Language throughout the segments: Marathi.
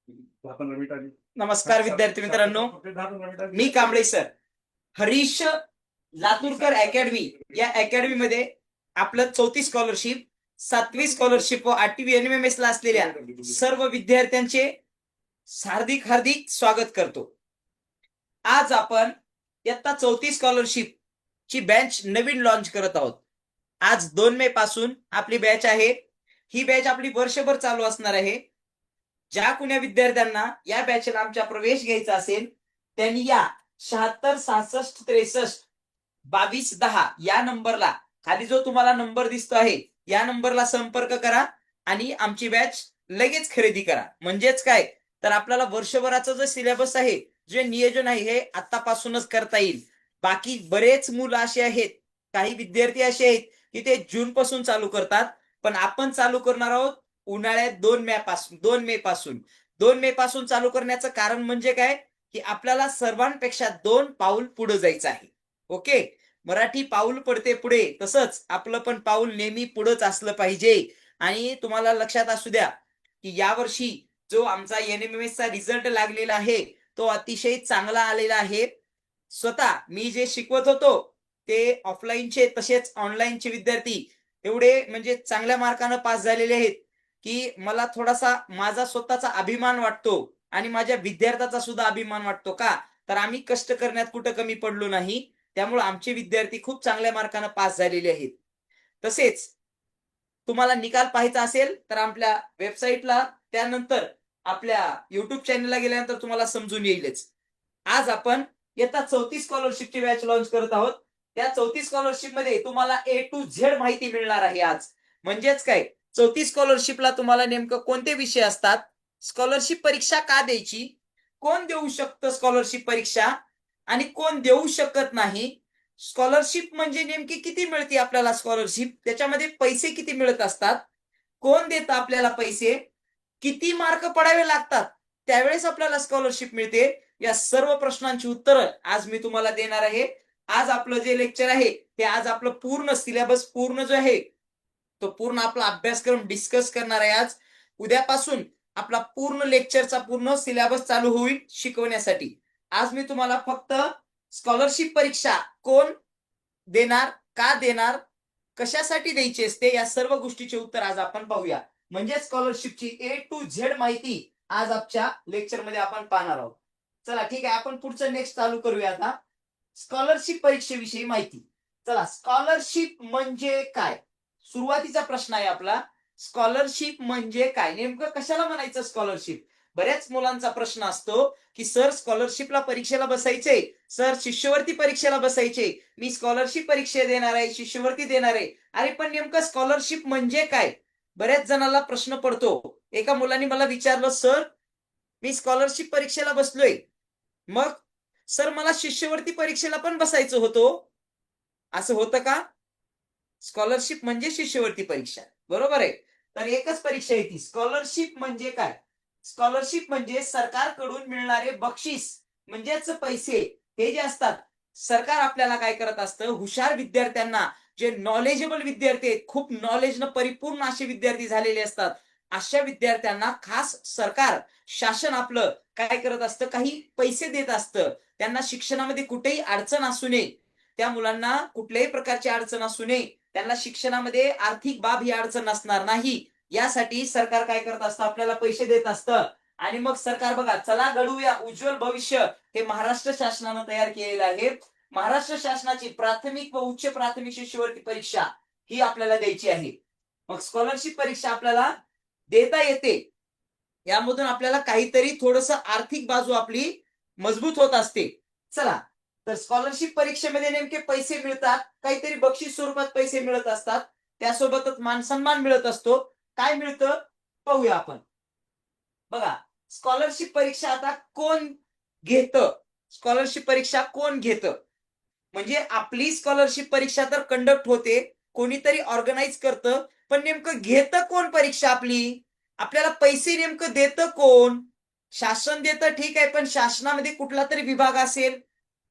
नमस्कार विद्यार्थी मित्रांनो, मी कांबळे सर. हरीश लातूरकर अकॅडमी या अकॅडमी मध्ये आपलं 34 स्कॉलरशिप, 7वी स्कॉलरशिप व 8वी NMMS ला असलेल्या सर्व विद्यार्थ्यांचे हार्दिक हार्दिक स्वागत करतो. आज आपण इयत्ता 34 स्कॉलरशिप ची बॅच नवीन लॉन्च करत आहोत. आज 2 मे पासून आपली बॅच आहे. ही बॅच आपली वर्षभर चालू असणार आहे. ज्या कुण्या विद्यार्थ्यांना या बॅचला आमच्या प्रवेश घ्यायचा असेल त्यांनी या 76 66 63 22 10 या नंबरला, खाली जो तुम्हाला नंबर दिसतो आहे या नंबरला संपर्क करा आणि आमची बॅच लगेच खरेदी करा. म्हणजेच काय तर आपल्याला वर्षभराचा जो सिलेबस आहे, जे नियोजन आहे हे आतापासूनच करता येईल. बाकी बरेच मुलं असे आहेत, काही विद्यार्थी असे आहेत की ते जून पासून चालू करतात, पण आपण चालू करणार आहोत उन्हाळ्यात 2 मे पासून चालू करण्याचं कारण म्हणजे काय की आपल्याला सर्वांपेक्षा 2 पाऊल पुढे जायचं आहे. ओके, मराठी पाऊल पडते पुढे, तसंच आपलं पण पाऊल नेहमी पुढेच असलं पाहिजे. आणि तुम्हाला लक्षात असू द्या की यावर्षी जो आमचा NMMS चा रिझल्ट लागलेला आहे तो अतिशय चांगला आलेला आहे. स्वतः मी जे शिकवत होतो ते ऑफलाईनचे तसेच ऑनलाईनचे विद्यार्थी एवढे म्हणजे चांगल्या मार्काने पास झालेले आहेत की मला थोडासा माझा स्वतःचा अभिमान वाटतो आणि माझ्या विद्यार्थ्याचा सुद्धा अभिमान वाटतो. का तर आम्ही कष्ट करण्यात कुठं कमी पडलो नाही, त्यामुळे आमचे विद्यार्थी खूप चांगल्या मार्काने पास झालेले आहेत. तसेच तुम्हाला निकाल पाहायचा असेल तर आपल्या वेबसाईटला, त्यानंतर आपल्या युट्यूब चॅनलला गेल्यानंतर तुम्हाला समजून येईलच. आज आपण इयत्ता 34 स्कॉलरशिपची बॅच लॉन्च करत आहोत. त्या 34 स्कॉलरशिप मध्ये तुम्हाला A to Z माहिती मिळणार आहे आज. म्हणजेच काय, 34 स्कॉलरशिपला तुम्हाला नेमकं कोणते विषय असतात, स्कॉलरशिप परीक्षा का द्यायची, कोण देऊ शकतं स्कॉलरशिप परीक्षा आणि कोण देऊ शकत नाही, स्कॉलरशिप म्हणजे नेमकी किती मिळते आपल्याला स्कॉलरशिप, त्याच्यामध्ये पैसे किती मिळत असतात, कोण देतं आपल्याला पैसे, किती मार्क पडावे लागतात त्यावेळेस आपल्याला स्कॉलरशिप मिळते, या सर्व प्रश्नांची उत्तरं आज मी तुम्हाला देणार आहे. आज आपलं जे लेक्चर आहे ते आज आपलं पूर्ण सिलेबस पूर्ण जो आहे तो पूर्ण आपला अभ्यासक्रम डिस्कस करणार आहे. आज उद्यापासून आपला पूर्ण लेक्चरचा पूर्ण सिलेबस चालू होईल शिकवण्यासाठी. आज मी तुम्हाला फक्त स्कॉलरशिप परीक्षा कोण देणार, का देणार, कशासाठी द्यायची असते, या सर्व गोष्टीचे उत्तर आज आपण पाहूया. म्हणजे स्कॉलरशिपची A to Z माहिती आज आजच्या लेक्चर मध्ये आपण पाहणार आहोत. चला ठीक आहे, आपण पुढचं नेक्स्ट चालू करूया. आता स्कॉलरशिप परीक्षेविषयी माहिती. चला, स्कॉलरशिप म्हणजे काय, सुरुवातीचा प्रश्न आहे आपला. स्कॉलरशिप म्हणजे काय, नेमकं कशाला म्हणायचं स्कॉलरशिप. बऱ्याच मुलांचा प्रश्न असतो की सर स्कॉलरशिपला परीक्षेला बसायचे, सर शिष्यवृत्ती परीक्षेला बसायचे, मी स्कॉलरशिप परीक्षा देणार आहे, शिष्यवृत्ती देणार आहे, अरे पण नेमकं स्कॉलरशिप म्हणजे काय, बऱ्याच जणांना प्रश्न पडतो. एका मुलाने मला विचारलं, सर मी स्कॉलरशिप परीक्षेला बसलोय, मग सर मला शिष्यवृत्ती परीक्षेला पण बसायचं होतं, असं होतं का. स्कॉलरशिप म्हणजे शिष्यवृत्ती परीक्षा, बरोबर आहे. तर एकच परीक्षा आहे ती. स्कॉलरशिप म्हणजे काय, स्कॉलरशिप म्हणजे सरकारकडून मिळणारे बक्षीस म्हणजेच पैसे. हे जे असतात, सरकार आपल्याला काय करत असतं, हुशार विद्यार्थ्यांना, जे नॉलेजेबल विद्यार्थी आहेत, खूप नॉलेजनं परिपूर्ण असे विद्यार्थी झालेले असतात, अशा विद्यार्थ्यांना खास सरकार, शासन आपलं काय करत असतं, काही पैसे देत असतं. त्यांना शिक्षणामध्ये कुठेही अडचण असू नये, त्या मुलांना कुठल्याही प्रकारची अडचण असू नये, त्यांना शिक्षणामध्ये आर्थिक बाब ही अडचण नसणार नाही, यासाठी सरकार काय करत असतं, आपल्याला पैसे देत असतं. आणि मग सरकार बघा, चला घडवूया उज्ज्वल भविष्य, हे महाराष्ट्र शासनानं तयार केलेलं आहे. महाराष्ट्र शासनाची प्राथमिक व उच्च प्राथमिक शिष्यवृत्ती परीक्षा ही आपल्याला द्यायची आहे. मग स्कॉलरशिप परीक्षा आपल्याला देता येते, यामधून आपल्याला काहीतरी थोडस आर्थिक बाजू आपली मजबूत होत असते. चला, तर स्कॉलरशिप परीक्षेमध्ये नेमके पैसे मिळतात, काहीतरी बक्षीस स्वरूपात पैसे मिळत असतात, त्यासोबतच मान सन्मान मिळत असतो. काय मिळतं पाहूया आपण. बघा, स्कॉलरशिप परीक्षा आता कोण घेतं, स्कॉलरशिप परीक्षा कोण घेतं, म्हणजे आपली स्कॉलरशिप परीक्षा तर कंडक्ट होते, कोणीतरी ऑर्गनाईज करतं, पण नेमकं घेतं कोण परीक्षा आपली, आपल्याला पैसे नेमकं देतं कोण. शासन देतं ठीक आहे, पण शासनामध्ये कुठला तरी विभाग असेल,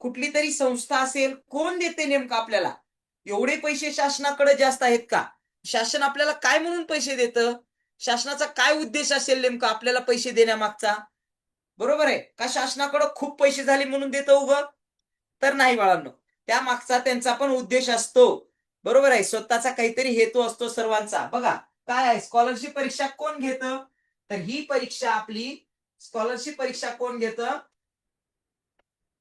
कुठली तरी संस्था असेल, कोण देते नेमकं आपल्याला. एवढे पैसे शासनाकडे जास्त आहेत का, शासन आपल्याला काय म्हणून पैसे देतं, शासनाचा काय उद्देश असेल नेमका आपल्याला पैसे देण्यामागचा? बरोबर आहे का? शासनाकडे खूप पैसे झाले म्हणून देतो उगं? तर नाही बाळांनो, त्या मागचा त्यांचा पण उद्देश असतो. बरोबर आहे, स्वतःचा काहीतरी हेतू असतो सर्वांचा. बघा काय आहे, स्कॉलरशिप परीक्षा कोण घेतं? तर ही परीक्षा आपली स्कॉलरशिप परीक्षा कोण घेतं?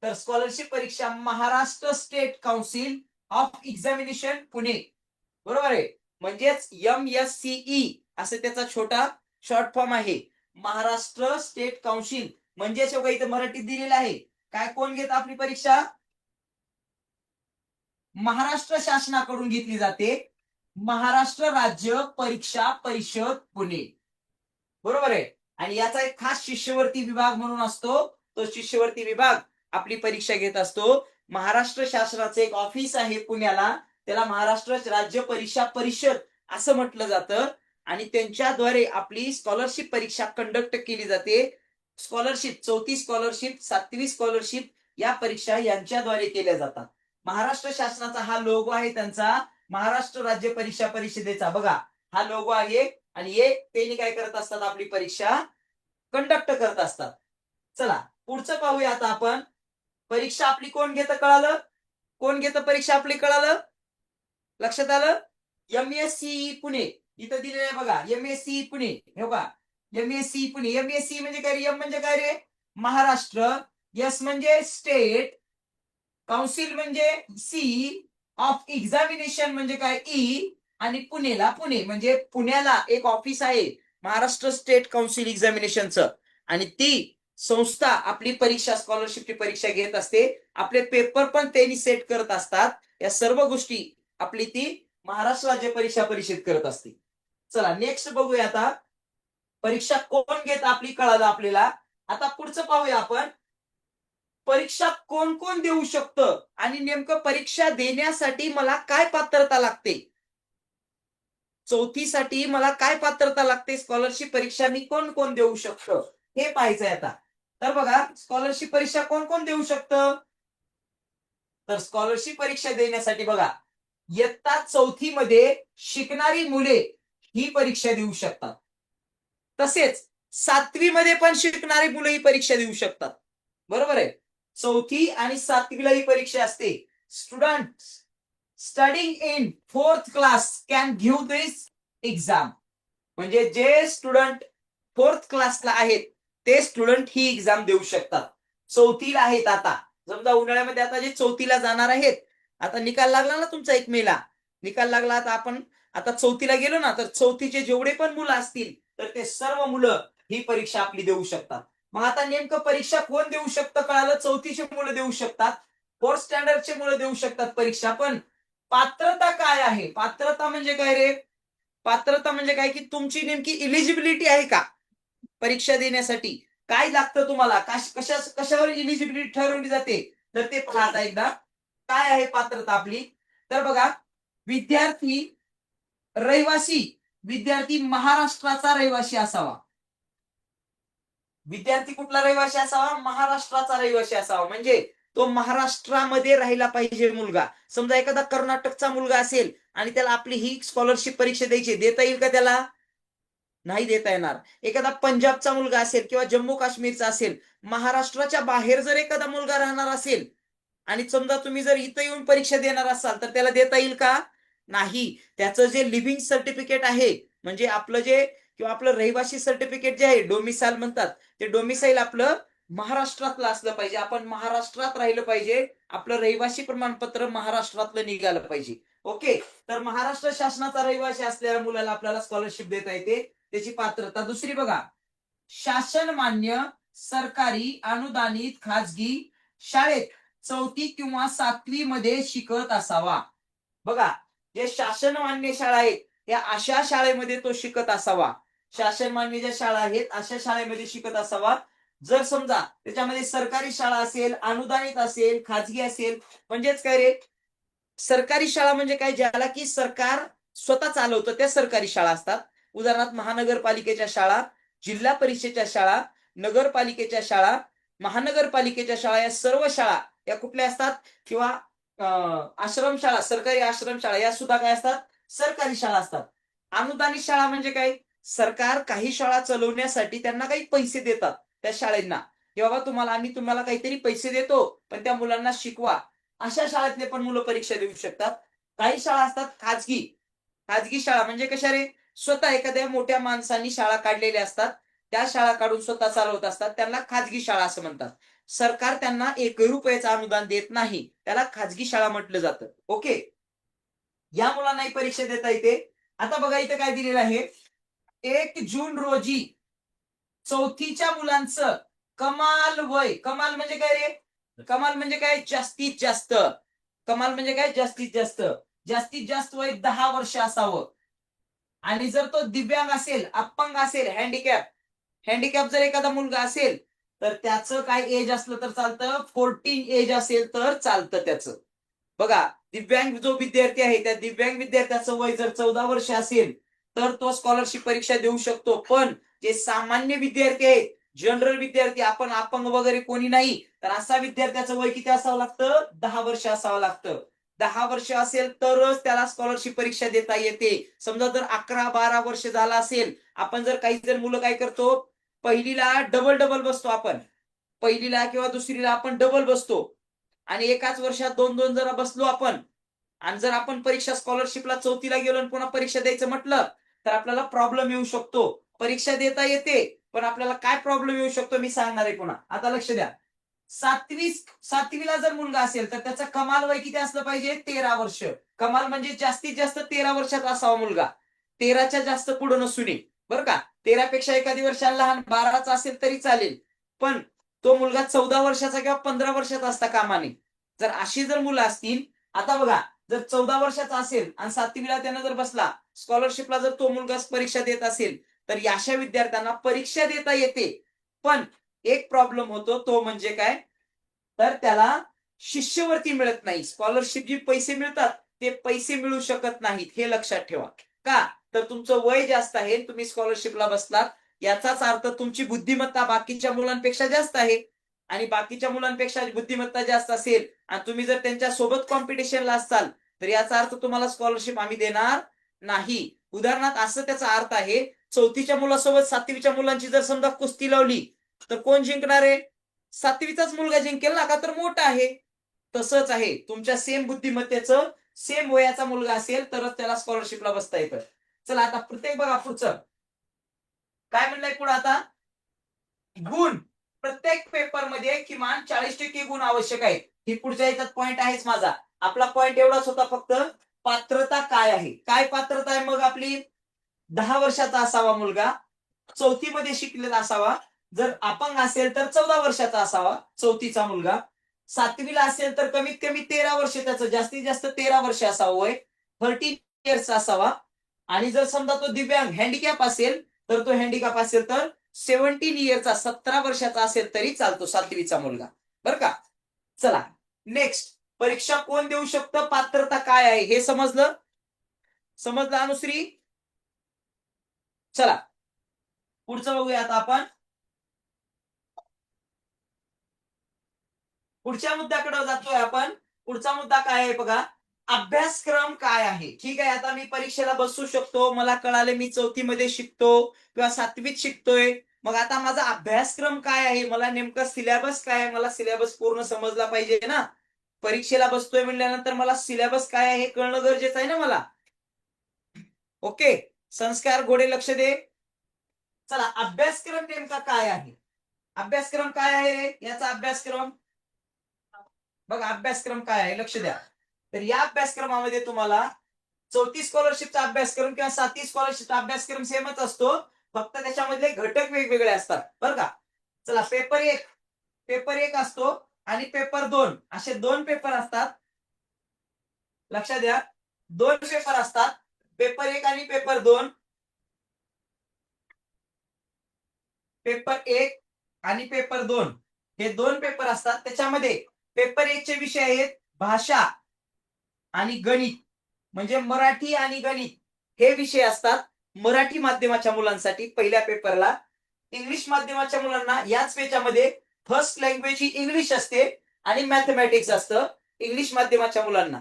तर स्कॉलरशिप परीक्षा Maharashtra state council of examination Pune. बरोबर आहे, म्हणजेच MSCE असं त्याचा छोटा शॉर्ट फॉर्म आहे. महाराष्ट्र स्टेट काउन्सिल म्हणजेच बघा इथं मराठीत दिलेलं आहे. काय कोण घेत आपली परीक्षा? महाराष्ट्र शासनाकडून घेतली जाते. महाराष्ट्र राज्य परीक्षा परिषद पुणे. बरोबर आहे, आणि याचा एक खास शिष्यवृत्ती विभाग म्हणून असतो. तो शिष्यवृत्ती विभाग आपली परीक्षा घेत असतो. महाराष्ट्र शासनाचं एक ऑफिस आहे पुण्याला, त्याला महाराष्ट्र राज्य परीक्षा परिषद असं म्हटलं जातं, आणि त्यांच्याद्वारे आपली स्कॉलरशिप परीक्षा कंडक्ट केली जाते. स्कॉलरशिप, 4थी स्कॉलरशिप, 7वी स्कॉलरशिप या परीक्षा यांच्याद्वारे केल्या जातात. महाराष्ट्र शासनाचा हा लोगो आहे त्यांचा, महाराष्ट्र राज्य परीक्षा परिषदेचा. बघा हा लोगो आहे, आणि हे त्यांनी काय करत असतात, आपली परीक्षा कंडक्ट करत असतात. चला पुढचं पाहूया आता आपण. परीक्षा आपली कोण घेतं कळालं? कोण घेतं परीक्षा आपली कळालं? लक्षात आलं? MSCE पुणे इथं दिलेलं आहे बघा, MSCE पुणे. हे बघा MSCE पुणे. MSCE म्हणजे काय रे? एम म्हणजे काय रे? महाराष्ट्र, एस म्हणजे स्टेट, काउन्सिल म्हणजे सी, ऑफ एक्झामिनेशन म्हणजे काय ई, आणि पुणेला पुणे म्हणजे पुण्याला एक ऑफिस आहे महाराष्ट्र स्टेट काउन्सिल एक्झामिनेशनचं, आणि ती संस्था आपली परीक्षा स्कॉलरशिपची परीक्षा घेत असते. आपले पेपर पण त्यांनी सेट करत असतात. या सर्व गोष्टी आपली ती महाराष्ट्र राज्य परीक्षा परिषद करत असते. चला नेक्स्ट बघूया आता. परीक्षा कोण घेत आपली कळालं आपल्याला. आता पुढचं पाहूया आपण. परीक्षा कोण कोण देऊ शकतं, आणि नेमकं परीक्षा देण्यासाठी मला काय पात्रता लागते? 4थीसाठी मला काय पात्रता लागते? स्कॉलरशिप परीक्षा मी कोण कोण देऊ शकतं हे पाहायचंय आता. तर बघा स्कॉलरशिप परीक्षा कोण कोण देऊ शकतं? तर स्कॉलरशिप परीक्षा देण्यासाठी बघा, इयत्ता 4थी मध्ये शिकणारी मुले ही परीक्षा देऊ शकतात. तसेच 7वी मध्ये पण शिकणारी मुलं ही परीक्षा देऊ शकतात. बरोबर आहे, 4थी आणि 7वीला ही परीक्षा असते. Student studying in 4th class can give this exam. म्हणजे जे स्टुडंट 4th क्लासला आहेत ते स्टुडंट ही एक्झाम देऊ शकतात. 4थीला आहेत आता, समजा उन्हाळ्यामध्ये आता जे 4थीला जाणार आहेत, आता निकाल लागला ना तुमचा 1 मेला, निकाल लागला. आता आपण आता 4थीला गेलो ना, तर 4थीचे जेवढे पण मुलं असतील तर ते सर्व मुलं ही परीक्षा आपली देऊ शकतात. मग आता नेमकं परीक्षा कोण देऊ शकतं कळालं? 4थीचे मुलं देऊ शकतात, 4th स्टँडर्डचे मुलं देऊ शकतात परीक्षा. पण पात्रता काय आहे? पात्रता म्हणजे काय रे? पात्रता म्हणजे काय, की तुमची नेमकी इलिजिबिलिटी आहे का परीक्षा देण्यासाठी? काय लागतं तुम्हाला? कशावर इलिजिबिलिटी ठरवली जाते? तर ते पहा आता एकदा. काय आहे पात्रता आपली? तर बघा, विद्यार्थी रहिवासी, विद्यार्थी महाराष्ट्राचा रहिवासी असावा. विद्यार्थी कुठला रहिवासी असावा? महाराष्ट्राचा रहिवासी असावा. म्हणजे तो महाराष्ट्रामध्ये राहिला पाहिजे मुलगा. समजा एखादा कर्नाटकचा मुलगा असेल आणि त्याला आपली ही स्कॉलरशिप परीक्षा द्यायची, देता येईल का त्याला? नाही देता येणार. एखादा पंजाबचा मुलगा असेल किंवा जम्मू काश्मीरचा असेल, महाराष्ट्राच्या बाहेर जर एखादा मुलगा राहणार असेल आणि समजा तुम्ही जर इथं येऊन परीक्षा देणार असाल, तर त्याला देता येईल का? नाही. त्याचं जे लिव्हिंग सर्टिफिकेट आहे, म्हणजे आपलं जे किंवा आपलं रहिवासी सर्टिफिकेट जे आहे, डोमिसाईल म्हणतात, ते डोमिसाईल आपलं महाराष्ट्रातलं असलं पाहिजे. आपण महाराष्ट्रात राहिलं पाहिजे. आपलं रहिवासी प्रमाणपत्र महाराष्ट्रातलं निघालं पाहिजे. ओके, तर महाराष्ट्र शासनाचा रहिवासी असलेल्या मुलाला आपल्याला स्कॉलरशिप देता येते. त्याची पात्रता दुसरी बघा, शासन मान्य सरकारी अनुदानित खाजगी शाळेत 4थी किंवा 7वी मध्ये शिकत असावा. बघा, जे शासन मान्य शाळा आहेत या अशा शाळेमध्ये तो शिकत असावा. शासन मान्य ज्या शाळा आहेत अशा शाळेमध्ये शिकत असावा. जर समजा त्याच्यामध्ये सरकारी शाळा असेल, अनुदानित असेल, खाजगी असेल, म्हणजेच काय रे, सरकारी शाळा म्हणजे काय, ज्याला की सरकार स्वतः चालवतं त्या सरकारी शाळा असतात. उदाहरणार्थ महानगरपालिकेच्या शाळा, जिल्हा परिषदेच्या शाळा, नगरपालिकेच्या शाळा, महानगरपालिकेच्या शाळा, या सर्व शाळा या कुठल्या असतात? किंवा आश्रमशाळा, सरकारी आश्रमशाळा या सुद्धा काय असतात? सरकारी शाळा असतात. अनुदानित शाळा म्हणजे काय? सरकार काही शाळा चालवण्यासाठी त्यांना काही पैसे देतात त्या शाळेंना, की बाबा आम्ही तुम्हाला काहीतरी पैसे देतो, पण त्या मुलांना शिकवा. अशा शाळेतले पण मुलं परीक्षा देऊ शकतात. काही शाळा असतात खाजगी. खाजगी शाळा म्हणजे कशा रे? स्वतः एखाद्या मोठ्या माणसांनी शाळा काढलेल्या असतात. त्या शाळा काढून स्वतः चालवत असतात. त्यांना खाजगी शाळा असं म्हणतात. सरकार त्यांना ₹1 अनुदान देत नाही. त्याला खाजगी शाळा म्हटलं जातं. ओके. या मुलांनाही परीक्षा देता येते. आता बघा इथे काय दिलेलं आहे. 1 जून रोजी 4थीच्या मुलांचं कमाल वय, कमाल म्हणजे काय रे? कमाल म्हणजे काय? जास्तीत जास्त. कमाल म्हणजे काय? जास्तीत जास्त. जास्तीत जास्त वय 10 वर्ष असावं. आणि जर तो दिव्यांग असेल, अपंग असेल, हँडिकॅप जर एखादा मुलगा असेल, तर त्याचं काय एज असलं तर चालतं, 14 एज असेल तर चालतं त्याचं. बघा, दिव्यांग जो विद्यार्थी आहे, त्या दिव्यांग विद्यार्थ्याचं वय जर 14 वर्ष असेल, तर तो स्कॉलरशिप परीक्षा देऊ शकतो. पण जे सामान्य विद्यार्थी आहेत, जनरल विद्यार्थी, आपण अपंग वगैरे कोणी नाही, तर असा विद्यार्थ्याचं वय किती असावं लागतं? 10 वर्ष असावं लागतं. 10 वर्ष असेल तरच त्याला स्कॉलरशिप परीक्षा देता येते. समजा जर 11-12 वर्ष झाला असेल, आपण जर काही जर मुलं काय करतो, पहिलीला डबल डबल बसतो आपण. पहिलीला किंवा दुसरीला आपण डबल बसतो. आणि एकाच वर्षात 2-2 जरा बसलो आपण, आणि जर आपण परीक्षा स्कॉलरशिपला 4थीला गेलो आणि पुन्हा परीक्षा द्यायचं म्हटलं, तर आपल्याला प्रॉब्लेम येऊ शकतो. परीक्षा देता येते, पण आपल्याला काय प्रॉब्लेम येऊ शकतो मी सांगणार आहे पुन्हा. आता लक्ष द्या. 7वीला जर मुलगा असेल, तर त्याचं कमाल वय किती असलं पाहिजे? 13 वर्ष. कमाल म्हणजे जास्तीत जास्त 13 वर्षाचा असावा मुलगा. 13च्या जास्त पुढे नसू नये. बरं का? 13 पेक्षा एखादी वर्षाला लहान, 12चा असेल तरी चालेल. पण तो मुलगा 14 वर्षाचा किंवा 15 वर्षाचा असता कामा नये. जर अशी जर मुलं असतील, आता बघा, जर 14 वर्षाचा असेल आणि 7वीला त्यानं जर बसला, स्कॉलरशिपला जर तो मुलगा परीक्षा देत असेल, तर अशा विद्यार्थ्यांना परीक्षा देता येते. पण एक प्रॉब्लेम होतो, तो म्हणजे काय? तर त्याला शिष्यवृत्ती मिळत नाही. स्कॉलरशिप जे पैसे मिळतात, ते पैसे मिळू शकत नाहीत. हे लक्षात ठेवा. का? तर तुमचं वय जास्त आहे, तुम्ही स्कॉलरशिपला बसलात, याचाच अर्थ तुमची बुद्धिमत्ता बाकीच्या मुलांपेक्षा जास्त आहे. आणि बाकीच्या मुलांपेक्षा बुद्धिमत्ता जास्त असेल आणि तुम्ही जर त्यांच्या सोबत कॉम्पिटिशनला असाल, तर याचा अर्थ तुम्हाला स्कॉलरशिप आम्ही देणार नाही. उदाहरणार्थ असं त्याचा अर्थ आहे, 4थीच्या मुलासोबत 7वीच्या मुलांची जर समजा कुस्ती लावली, तर कोण जिंकणार आहे? 7वीचाच मुलगा जिंकेल ना, का तर मोठा आहे. तसंच आहे, तुमच्या सेम बुद्धिमत्तेचं सेम वयाचा मुलगा असेल तरच त्याला स्कॉलरशिपला बसता येतं. चला आता प्रत्येक बघा पुढचं काय म्हणलंय पुढे आता. गुण. प्रत्येक पेपरमध्ये किमान 40% गुण आवश्यक आहेत. ही पुढच्या याच्यात पॉइंट आहेच माझा. आपला पॉइंट एवढाच होता फक्त, पात्रता काय आहे? काय पात्रता आहे मग आपली? 10 वर्षाचा असावा मुलगा, 4थीमध्ये शिकलेला असावा, जर अपंग असेल तर 14 वर्षाचा असावा 4थीचा मुलगा, 7वीला असेल तर कमीत कमी 13 वर्ष, त्याचं जास्तीत जास्त 13 वर्ष असावं वय, 13 इयर्स असावा. आणि जर समजा तो दिव्यांग हँडिकॅप असेल, तर तो हँडिकॅप असेल तर 17 इयरचा, 17 वर्षाचा असेल तरी चालतो 7वीचा मुलगा. बरं का? चला नेक्स्ट, परीक्षा कोण देऊ शकतं, पात्रता काय आहे हे समजलं? समजलं अनुश्री? चला पुढचं बघूया आता आपण. पुढच्या मुद्द्याकडे जातोय आपण. पुढचा मुद्दा काय आहे बघा, अभ्यासक्रम काय आहे? ठीक आहे, आता मी परीक्षेला बसू शकतो, मला कळाले मी 4थीमध्ये शिकतो किंवा 7वीत शिकतोय. मग आता माझा अभ्यासक्रम काय आहे? मला नेमका सिलेबस काय आहे? मला सिलेबस पूर्ण समजला पाहिजे ना. परीक्षेला बसतोय म्हणल्यानंतर मला सिलेबस काय आहे हे कळणं गरजेचं आहे ना मला. ओके, संस्कार घोडे लक्ष दे. चला, अभ्यासक्रम नेमका काय आहे? अभ्यासक्रम काय आहे? याचा अभ्यासक्रम बघा, अभ्यासक्रम काय आहे लक्ष द्या. तर या अभ्यासक्रमामध्ये तुम्हाला 4थी स्कॉलरशिपचा अभ्यासक्रम किंवा 7वी स्कॉलरशिपचा अभ्यासक्रम सेमच असतो, फक्त त्याच्यामधले घटक वेगवेगळे असतात बरं का. चला, पेपर एक असतो आणि पेपर 2 असे 2 पेपर असतात. लक्षात द्या, 2 पेपर असतात, पेपर 1 आणि पेपर 2. पेपर 1 आणि पेपर 2 हे 2 पेपर असतात. त्याच्यामध्ये पेपर 1 चे विषय आहेत भाषा आणि गणित, म्हणजे मराठी आणि गणित हे विषय असतात मराठी माध्यमाच्या मुलांसाठी पहिल्या पेपरला. इंग्लिश माध्यमाच्या मुलांना याच याच्यामध्ये फर्स्ट लँग्वेज ही इंग्लिश असते आणि मॅथमॅटिक्स असतं इंग्लिश माध्यमाच्या मुलांना,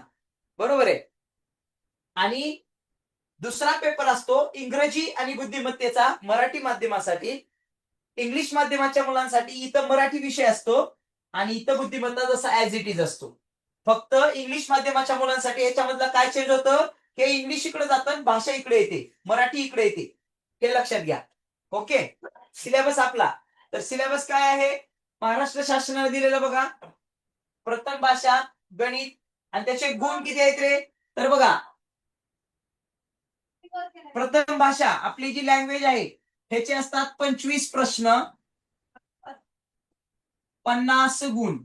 बरोबर आहे. आणि दुसरा पेपर असतो इंग्रजी आणि बुद्धिमत्तेचा मराठी माध्यमासाठी. इंग्लिश माध्यमाच्या मुलांसाठी इथं मराठी विषय असतो आणि इथं बुद्धिमत्ता जसा ऍज इट इज असतो. फक्त इंग्लिश माध्यमाच्या मुलांसाठी याच्यामधलं काय चेंज होतं, हे इंग्लिश इकडे जातं, भाषा इकडे येते, मराठी इकडे येते, हे लक्षात घ्या. ओके. सिलेबस आपला, तर सिलेबस काय आहे, महाराष्ट्र शासनाने दिलेलं बघा. प्रथम भाषा, गणित, आणि त्याचे गुण किती आहेत रे, तर बघा प्रथम भाषा आपली जी लँग्वेज आहे ह्याचे असतात 25 प्रश्न, 50 गुण.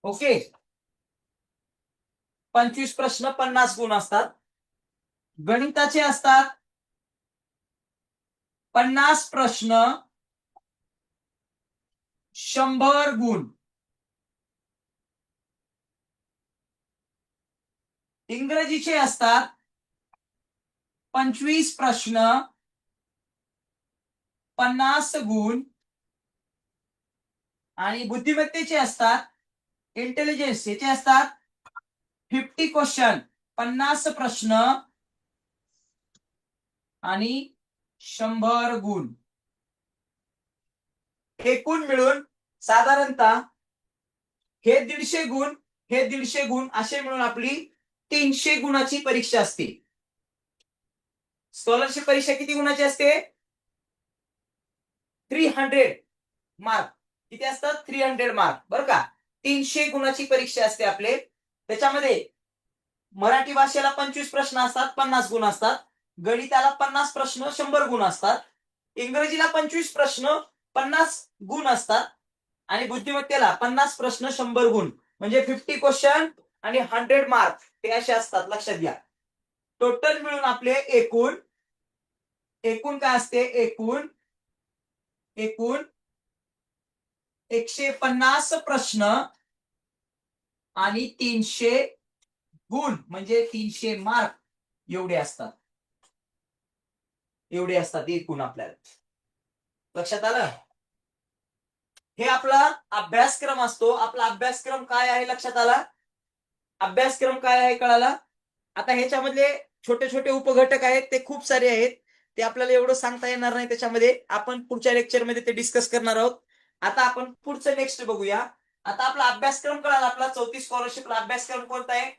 ओके. 25 प्रश्न 50 गुण असतात. गणिताचे असतात 50 प्रश्न 100 गुण. इंग्रजीचे असतात 25 प्रश्न 50 गुण. आणि बुद्धिमत्तेचे असतात, इंटेलिजन्स याचे असतात 50 क्वेश्चन, 50 प्रश्न आणि 100 गुण. एकूण मिळून साधारणतः हे 150 गुण, हे 150 गुण, असे मिळून आपली 300 गुणाची परीक्षा असते. स्कॉलरशिप परीक्षा किती गुणाची असते, 300 मार्क. किती असतात, 300 मार्क, बरं का. 300 गुणाची परीक्षा असते आपले. त्याच्यामध्ये मराठी भाषेला 25 प्रश्न असतात, 50 गुण असतात. गणिताला 50 प्रश्न 100 गुण असतात. इंग्रजीला 25 प्रश्न 50 गुण असतात. आणि बुद्धिमत्तेला 50 प्रश्न 100 गुण, म्हणजे 50 क्वेश्चन आणि 100 मार्क, ते असे असतात, लक्षात घ्या. टोटल मिळून आपले एकूण काय असते, एकूण 150 प्रश्न आणि 300 गुण, म्हणजे 300 मार्क एवढे असतात. एकूण आपल्याला. लक्षात आलं. हे आपला अभ्यासक्रम असतो. आपला अभ्यासक्रम काय आहे लक्षात आला, अभ्यासक्रम काय आहे कळाला. आता ह्याच्यामधले छोटे छोटे उपघटक आहेत, ते खूप सारे आहेत, ते आपल्याला एवढं सांगता येणार नाही. त्याच्यामध्ये आपण पुढच्या लेक्चरमध्ये ते डिस्कस करणार आहोत. आता आपण पुढचं नेक्स्ट बघूया. आता आपला अभ्यासक्रम कळाला, आपला 34 स्कॉलरशिपला अभ्यासक्रम कोणता आहे,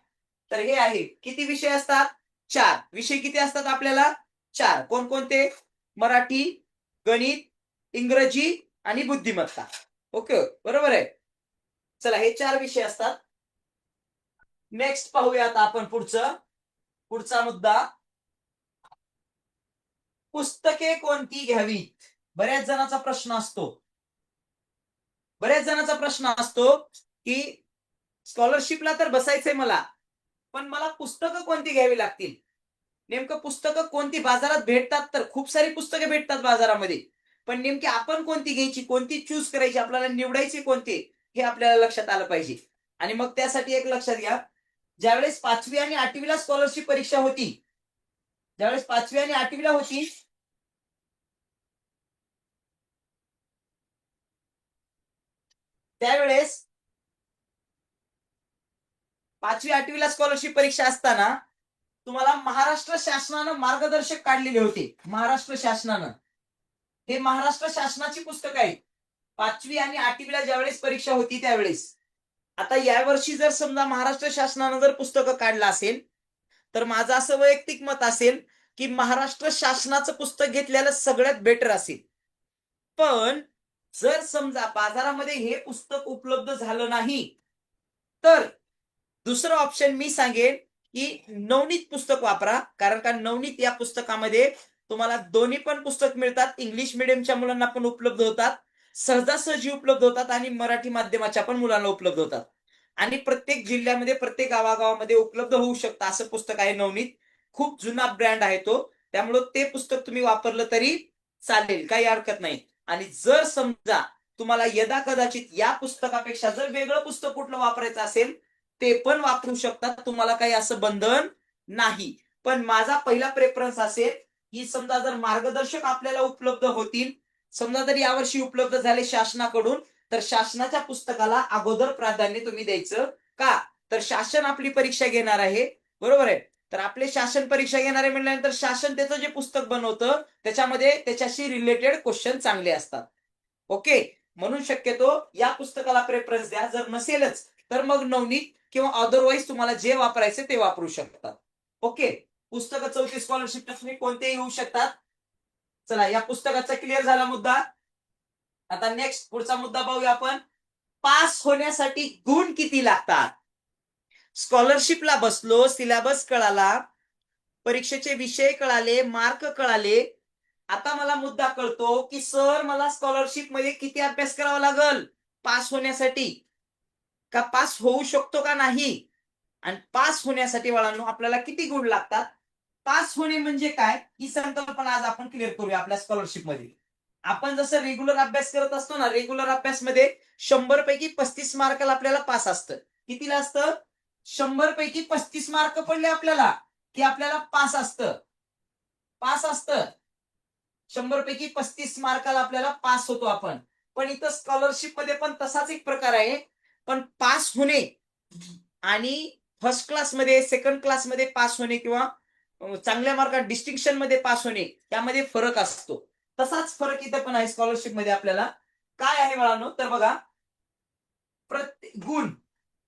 तर हे आहे. किती विषय असतात, 4 विषय. किती असतात आपल्याला, 4. कोणकोणते, मराठी, गणित, इंग्रजी आणि बुद्धिमत्ता. ओके, बरोबर आहे. चला, हे 4 विषय असतात. नेक्स्ट पाहूया आता आपण पुढचा मुद्दा, पुस्तके कोणती घ्यावीत. बऱ्याच जणांचा प्रश्न असतो की स्कॉलरशिपला तर बसायचंय मला, पण मला पुस्तकं कोणती घ्यावी लागतील. नेमकं पुस्तकं कोणती बाजारात भेटतात, तर खूप सारी पुस्तके भेटतात बाजारामध्ये, पण नेमकी आपण कोणती घ्यायची, कोणती चूज करायची, आपल्याला निवडायची कोणती, हे आपल्याला लक्षात आलं पाहिजे. आणि मग त्यासाठी एक लक्षात घ्या, ज्यावेळेस 5वी आणि 8वीला स्कॉलरशिप परीक्षा होती, ज्यावेळेस 5वी आणि 8वीला होती, त्यावेळेस 5वी 8वीला स्कॉलरशिप परीक्षा असताना तुम्हाला महाराष्ट्र शासनानं मार्गदर्शक काढलेले होते. महाराष्ट्र शासनानं, हे महाराष्ट्र शासनाची पुस्तक आहे. 5वी आणि 8वीला ज्यावेळेस परीक्षा होती त्यावेळेस. आता यावर्षी जर समजा महाराष्ट्र शासनानं जर पुस्तकं काढलं असेल, तर माझं असं वैयक्तिक मत असेल की महाराष्ट्र शासनाचं पुस्तक घेतलेलं सगळ्यात बेटर असेल. पण जर समजा बाजारामध्ये हे पुस्तक उपलब्ध झालं नाही, तर दुसरं ऑप्शन मी सांगेन की नवनीत पुस्तक वापरा. कारण का नवनीत या पुस्तकामध्ये तुम्हाला दोन्ही पण पुस्तक मिळतात. इंग्लिश मिडियमच्या मुलांना पण उपलब्ध होतात, सहजासहजी उपलब्ध होतात, आणि मराठी माध्यमाच्या पण मुलांना उपलब्ध होतात. आणि प्रत्येक जिल्ह्यामध्ये, प्रत्येक गावागावामध्ये उपलब्ध होऊ शकतं असं पुस्तक आहे नवनीत. खूप जुना ब्रँड आहे तो, त्यामुळे ते पुस्तक तुम्ही वापरलं तरी चालेल, काही हरकत नाही. आणि जर समजा तुम्हाला यदा कदाचित या पुस्तकापेक्षा जर वेगळं पुस्तक कुठलं वापरायचं असेल, ते पण वापरू शकतात, तुम्हाला काही असं बंधन नाही. पण माझा पहिला प्रेफरन्स असेल की समजा जर मार्गदर्शक आपल्याला उपलब्ध होतील, समजा जर यावर्षी उपलब्ध झाले शासनाकडून, तर शासनाच्या पुस्तकाला अगोदर प्राधान्य तुम्ही द्यायचं. का, तर शासन आपली परीक्षा घेणार आहे, बरोबर आहे. तर आपले शासन परीक्षा घेणारे म्हणल्यानंतर शासन त्याचं जे पुस्तक बनवतं त्याच्यामध्ये त्याच्याशी रिलेटेड क्वेश्चन चांगले असतात. ओके, म्हणून शक्यतो या पुस्तकाला प्रेफरन्स द्या. जर नसेलच तर मग नवनीत किंवा अदरवाईज तुम्हाला जे वापरायचे ते वापरू शकतात. ओके, पुस्तकं 34 स्कॉलरशिप टेक्निक कोणतेही येऊ शकतात. चला, या पुस्तकाचा क्लिअर झाला मुद्दा. आता नेक्स्ट पुढचा मुद्दा पाहूया आपण. पास होण्यासाठी गुण किती लागतात? स्कॉलरशिपला बसलो, सिलेबस कळाला, परीक्षेचे विषय कळाले, मार्क कळाले. आता मला मुद्दा कळतो की सर मला स्कॉलरशिप मध्ये किती अभ्यास करावा लागल पास होण्यासाठी, का पास होऊ शकतो का नाही, आणि पास होण्यासाठी बाळांनो आपल्याला किती गुण लागतात. पास होणे म्हणजे काय ही संकल्पना आज आपण क्लिअर करूया. आपल्या स्कॉलरशिप मध्ये आपण जसं रेग्युलर अभ्यास करत असतो ना, रेग्युलर अभ्यास मध्ये 100 पैकी 35 मार्काला आपल्याला पास असतं. कितीला असतं? 100 पैकी 35 मार्क पडले आपल्याला की आपल्याला पास असतं. पास असतं 100 पैकी 35 मार्काला आपल्याला पास होतो आपण. पण इथं स्कॉलरशिप मध्ये पण तसाच एक प्रकार आहे. पण पास होणे आणि फर्स्ट क्लासमध्ये, सेकंड क्लासमध्ये पास होणे किंवा चांगल्या मार्कात डिस्टिंक्शन मध्ये पास होणे त्यामध्ये फरक असतो. तसाच फरक इथं पण आहे स्कॉलरशिप मध्ये. आपल्याला काय आहे बाळांनो, तर बघा, गुण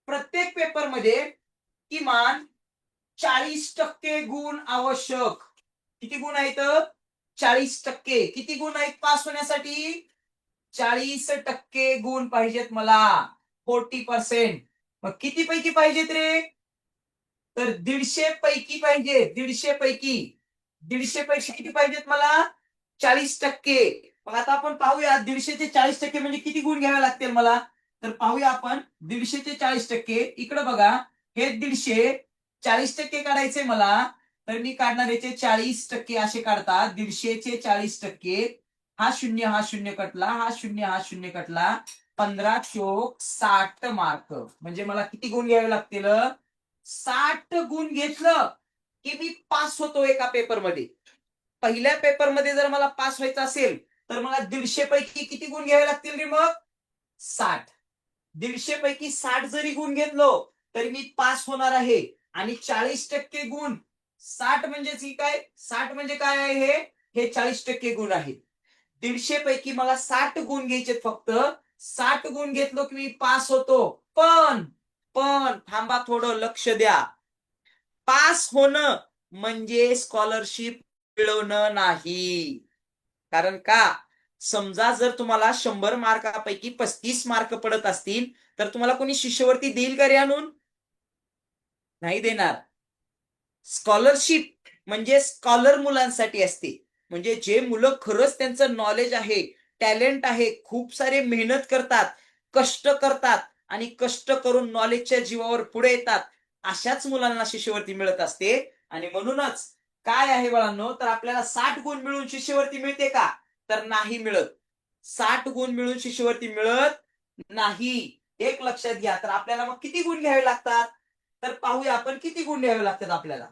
प्रत्येक पेपरमध्ये किमान 40% गुण आवश्यक. किती गुण आहेत? 40%. किती गुण आहेत पास होण्यासाठी? 40% गुण पाहिजेत मला. 40%. मग किती पैकी पाहिजेत रे? तर 150 पैकी पाहिजे. 150 पैकी. 150 पैकी किती पाहिजेत मला? 40%. मग आता आपण पाहूया 150 चे 40% म्हणजे किती गुण घ्यावे लागतील मला. तर पाहूया आपण 150 चे 40%. इकडे बघा, हे 150 40% काढायचे मला, तर मी काढणार याचे 40% असे काढतात. 150 चे 40%. हा शून्य हा शून्य कटला, हा शून्य हा शून्य कटला. 15 चोक 60 मार्क. म्हणजे मला किती गुण घ्यावे लागतील? 60 गुण घेतलं की मी पास होतो एका पेपरमध्ये. पहिल्या पेपरमध्ये जर मला पास व्हायचं असेल तर मला 150 पैकी किती गुण घ्यावे लागतील रे मग? 60. 150 पैकी 60 जरी गुण घेतलो तरी मी पास होणार आहे. आणि 40% गुण, 60 म्हणजे काय? 60 म्हणजे काय आहे हे 40% गुण आहे. 150 पैकी मला 60 गुण घ्यायचे फक्त. 60 गुण घेतलो की मी पास होतो. पण पण थांबा, थोडं लक्ष द्या. पास होणं म्हणजे स्कॉलरशिप मिळवणं नाही. कारण का? समजा जर तुम्हाला 100 मार्कापैकी 35 मार्क पडत असतील तर तुम्हाला कोणी शिष्यवृत्ती देईल का रे आणून? नाही देणार. स्कॉलरशिप म्हणजे स्कॉलर मुलांसाठी असते. म्हणजे जे मुलं खरंच त्यांचं नॉलेज आहे, टॅलेंट आहे, खूप सारे मेहनत करतात, कष्ट करतात आणि कष्ट करून नॉलेजच्या जीवावर पुढे येतात, अशाच मुलांना शिष्यवृत्ती मिळत असते. आणि म्हणूनच काय आहे बाळांनो, तर आपल्याला 60 गुण मिळून शिष्यवृत्ती मिळते का? तर नाही मिळत. 60 गुण मिळून शिष्यवृत्ती मिळत नाही. एक लक्षात घ्या. तर आपल्याला मग किती गुण घ्यावे लागतात? तर पाहूया आपण किती गुण घ्यावे लागतात आपल्याला.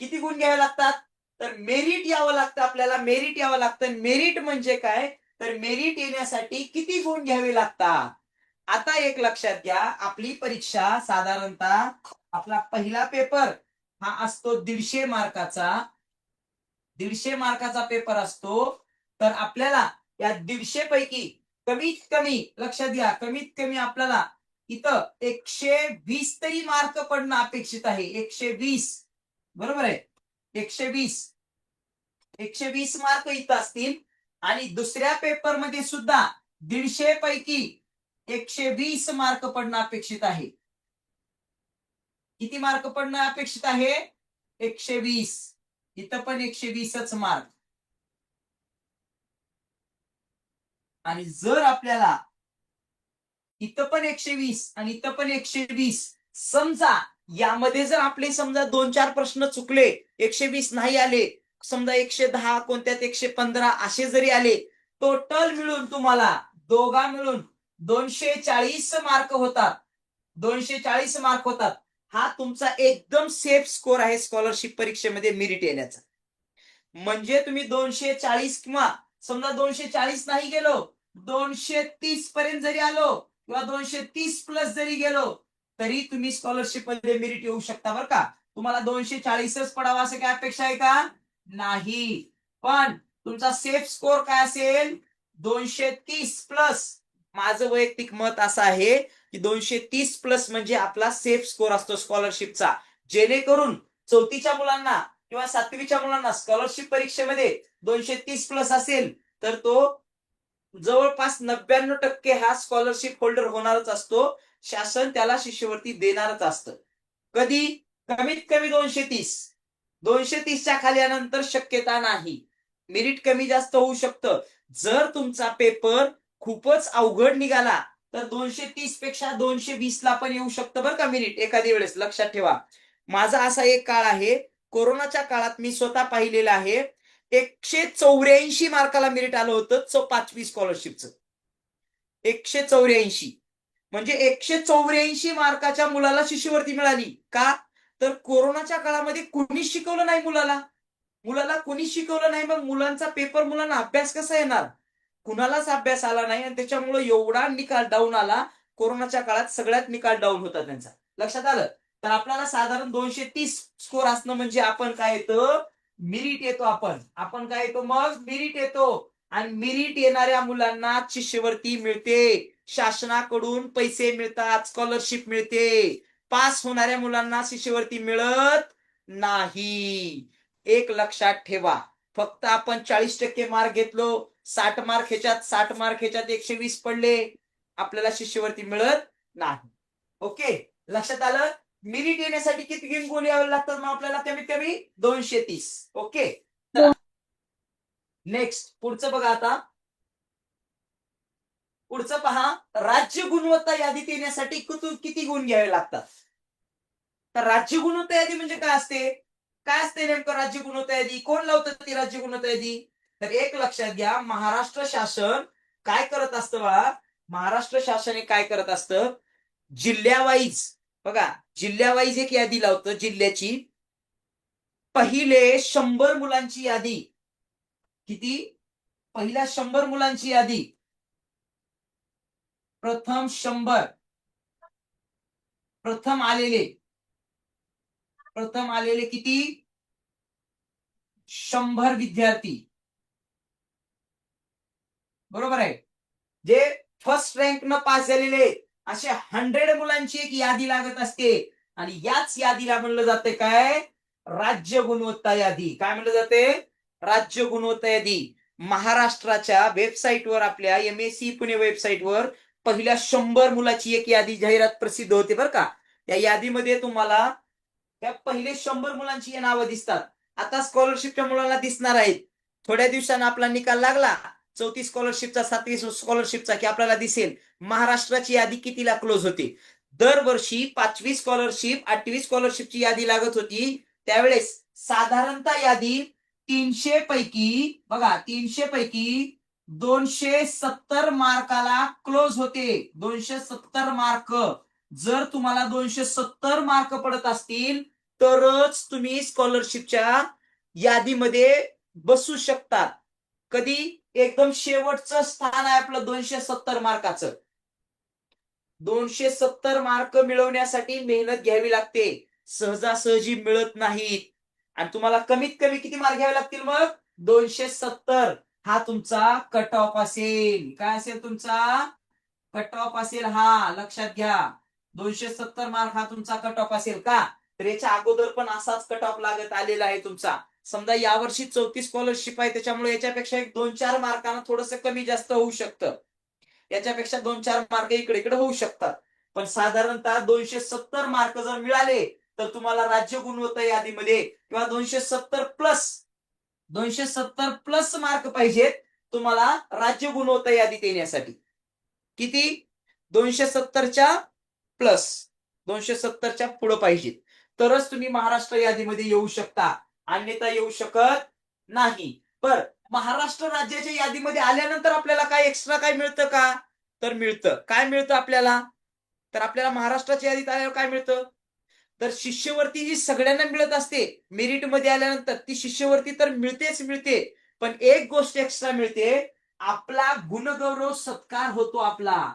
किती गुण घ्यावे लागतात? तर मेरिट यावं लागतं आपल्याला. मेरिट यावं लागतं. मेरिट म्हणजे काय? तर मेरिट येण्यासाठी किती गुण घ्यावे लागतात? आता एक लक्षात घ्या, आपली परीक्षा साधारणतः आपला पहिला पेपर हा असतो 150 मार्काचा. 150 मार्काचा पेपर असतो. तर आपल्याला या 150 पैकी कमीत कमी, लक्षात घ्या, कमीत कमी आपल्याला इथं 120 तरी मार्क पडणं अपेक्षित आहे. 120. बरोबर आहे? 120. 120 मार्क इथं असतील. आणि दुसऱ्या पेपरमध्ये सुद्धा 150 पैकी 120 मार्क पडणं अपेक्षित आहे. किती मार्क पडणं अपेक्षित आहे? 120. इथं पण 120च मार्क. आणि जर आपल्याला इथं पण 120 आणि इथं पण 120, समजा यामध्ये जर आपले समजा 2-4 प्रश्न चुकले, 120 नाही आले, समजा 110, कोणत्यात 115 असे जरी आले, टोटल मिळून तुम्हाला दोघा मिळून 240 मार्क होतात. 240 मार्क होतात. हा तुमचा एकदम सेफ स्कोर आहे स्कॉलरशिप परीक्षेमध्ये मेरिट येण्याचा. म्हणजे तुम्ही 240 किंवा समजा 240 नाही गेलो, 230 पर्यंत जरी आलो किंवा 230 प्लस जरी गेलो तरी तुम्ही स्कॉलरशिप मध्ये मेरिट येऊ शकता बरं का. तुम्हाला 240च पडावा असं काय अपेक्षा आहे का? नाही. पण तुमचा सेफ स्कोर काय असेल? 230 प्लस. माझं वैयक्तिक मत असं आहे की 230 प्लस म्हणजे आपला सेफ स्कोर असतो स्कॉलरशिपचा, जेणेकरून चौथीच्या मुलांना किंवा सातवीच्या मुलांना स्कॉलरशिप परीक्षेमध्ये 230 प्लस असेल तर तो जवळपास 99% हा स्कॉलरशिप होल्डर होणारच असतो. शासन त्याला शिष्यवृत्ती देणारच असतं. कधी? कमीत कमी 230. 230च्या खाली आल्यानंतर शक्यता नाही. मेरिट कमी जास्त होऊ शकतं. जर तुमचा पेपर खूपच अवघड निघाला तर 230 पेक्षा 220 ला पण येऊ शकतं बरं का मेरिट एखादी वेळेस, लक्षात ठेवा. माझा असा एक काळ आहे, कोरोनाच्या काळात मी स्वतः पाहिलेलं आहे. 184 मार्काला मेरिट आलं होतं 5वी स्कॉलरशिपचं. 184. म्हणजे 184 मार्काच्या मुलाला शिष्यवृत्ती मिळाली. का? तर कोरोनाच्या काळामध्ये कुणीच शिकवलं नाही मुलाला. मुलाला कुणीच शिकवलं नाही, मग मुलांचा पेपर, मुलांना अभ्यास कसा येणार? कुणालाच अभ्यास आला नाही आणि त्याच्यामुळे एवढा निकाल डाऊन आला. कोरोनाच्या काळात सगळ्यात निकाल डाऊन होता त्यांचा. लक्षात आलं? तर आपल्याला साधारण 230 स्कोर असणं म्हणजे आपण काय येतं? मेरिट येतो आपण. आपण काय येतो मग? मेरिट येतो. आणि मेरिट येणाऱ्या मुलांना शिष्यवृत्ती मिळते. शासनाकडून पैसे मिळतात, स्कॉलरशिप मिळते. पास होणाऱ्या मुलांना शिष्यवृत्ती मिळत नाही. एक लक्षात ठेवा. फक्त आपण 40% मार्क घेतलो, 60 मार्क ह्याच्यात, 60 मार्क ह्याच्यात 120 पडले, आपल्याला शिष्यवृत्ती मिळत नाही. ओके, लक्षात आलं? मेरिट येण्यासाठी किती गुण यावे लागतात मग आपल्याला? कमीत कमी 230. ओके, चला नेक्स्ट पुढचं बघा आता. पुढचं पहा, राज्य गुणवत्ता यादीत येण्यासाठी किती गुण घ्यावे लागतात? तर राज्य गुणवत्ता यादी म्हणजे काय असते? काय असते नेमकं राज्य गुणवत्ता यादी? कोण लावतं ती राज्य गुणवत्ता यादी? तर एक लक्षात घ्या, महाराष्ट्र शासन काय करत असतं बाळा? महाराष्ट्र शासन हे काय करत असतं? जिल्ह्यावाईज, बघा, जिल्ह्यावाईज एक यादी लावतं जिल्ह्याची. पहिले 100 मुलांची यादी. किती? पहिल्या 100 मुलांची यादी. प्रथम 100. प्रथम आलेले किती? 100 विद्यार्थी. बरोबर आहे. जे फर्स्ट रँक न पास झालेले असे 100 मुलांची एक यादी लागत असते आणि याच यादीला म्हणलं जाते काय? राज्य गुणवत्ता यादी. काय म्हणलं जाते? राज्य गुणवत्ता यादी. महाराष्ट्राच्या वेबसाईटवर, आपल्या MSc पुणे वेबसाईटवर पहिल्या 100 मुलाची एक यादी, जाहिरात प्रसिद्ध होते बरं का. त्या यादीमध्ये तुम्हाला त्या पहिले 100 मुलांची नावं दिसतात. आता स्कॉलरशिपच्या मुलांना दिसणार आहेत. थोड्या दिवसांना आपला निकाल लागला चौथी स्कॉलरशिपचा, 7वी स्कॉलरशिपचा, की आपल्याला दिसेल महाराष्ट्राची यादी कितीला क्लोज होते. दरवर्षी 5वी स्कॉलरशिप, 8वी स्कॉलरशिपची यादी लागत होती. त्यावेळेस साधारणतः यादी 300 पैकी, बघा, 300 पैकी 270 मार्काला क्लोज होते. 270 मार्क. जर तुम्हाला 270 मार्क पडत असतील तरच तुम्ही स्कॉलरशिपच्या यादीमध्ये बसू शकता. कधी? एकदम शेवटचं स्थान आहे आपलं 270 मार्काचं. 270 मार्क मिळवण्यासाठी मेहनत घ्यावी लागते, सहजासहजी मिळत नाहीत. आणि तुम्हाला कमीत कमी किती मार्क घ्यावे लागतील मग? 270. हा तुमचा कट ऑफ असेल. काय असेल तुमचा? कट ऑफ असेल हा, लक्षात घ्या. 270 मार्क हा तुमचा कट ऑफ असेल का? तर याच्या अगोदर पण असाच कट ऑफ लागत आलेला आहे तुमचा. समजा यावर्षी 34 स्कॉलरशिप आहे, त्याच्यामुळे याच्यापेक्षा एक 2-4 मार्कांना थोडंसं कमी जास्त होऊ शकतं. याच्यापेक्षा 2-4 मार्क इकडे इकडे होऊ शकतात. पण साधारणतः 270 मार्क जर मिळाले तर तुम्हाला राज्य गुणवत्ता यादीमध्ये, किंवा 270 प्लस मार्क पाहिजेत तुम्हाला राज्य गुणवत्ता यादीत येण्यासाठी. किती? 270च्या प्लस, 270च्या पुढे पाहिजेत, तरच तुम्ही महाराष्ट्र यादीमध्ये येऊ शकता, अन्यथा येऊ शकत नाही. बर, महाराष्ट्र राज्याच्या यादीमध्ये आल्यानंतर आपल्याला काय एक्स्ट्रा काय मिळतं का? तर मिळतं. काय मिळतं आपल्याला? तर आपल्याला महाराष्ट्राच्या यादीत आल्यावर काय मिळतं? तर शिष्यवृत्ती जी सगळ्यांना मिळत असते मेरिट मध्ये आल्यानंतर, ती शिष्यवृत्ती तर मिळतेच मिळते, पण एक गोष्ट एक्स्ट्रा मिळते, आपला गुणगौरव सत्कार होतो आपला.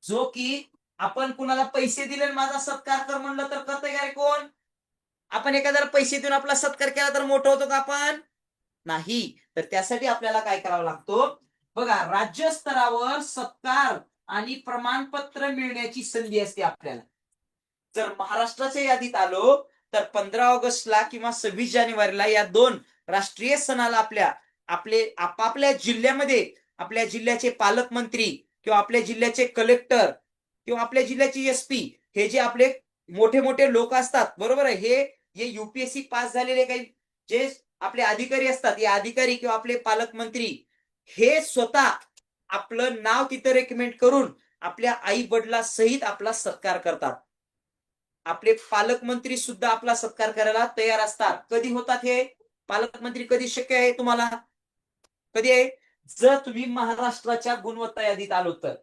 जो की आपण कुणाला पैसे दिले माझा सत्कार कर म्हणलं तर करते का रे कोण? आपण एखाद्याला पैसे देऊन आपला सत्कार केला तर मोठं होतो का आपण? नाही. तर त्यासाठी आपल्याला काय करावं लागतो? बघा, राज्य स्तरावर सत्कार आणि प्रमाणपत्र मिळण्याची संधी असते आपल्याला. जर महाराष्ट्राच्या यादीत आलो तर 15 ऑगस्टला किंवा 26 जानेवारीला या दोन राष्ट्रीय सणाला आपले आपापल्या जिल्ह्यामध्ये आपल्या जिल्ह्याचे पालकमंत्री किंवा आपल्या जिल्ह्याचे कलेक्टर किंवा आपल्या जिल्ह्याचे एसपी हे जे आपले मोठे मोठे लोक असतात, बरोबर आहे, हे युपीएससी पास झालेले काही जे आपले अधिकारी असतात, या अधिकारी किंवा आपले पालकमंत्री हे स्वतः आपलं नाव तिथं रेकमेंड करून आपल्या आई वडिला सहित आपला सत्कार करतात. आपले पालकमंत्री सुद्धा आपला सत्कार करायला तयार असतात. कधी होतात हे पालकमंत्री? कधी शक्य आहे तुम्हाला? कधी आहे? जर तुम्ही महाराष्ट्राच्या गुणवत्ता यादीत आलो तर.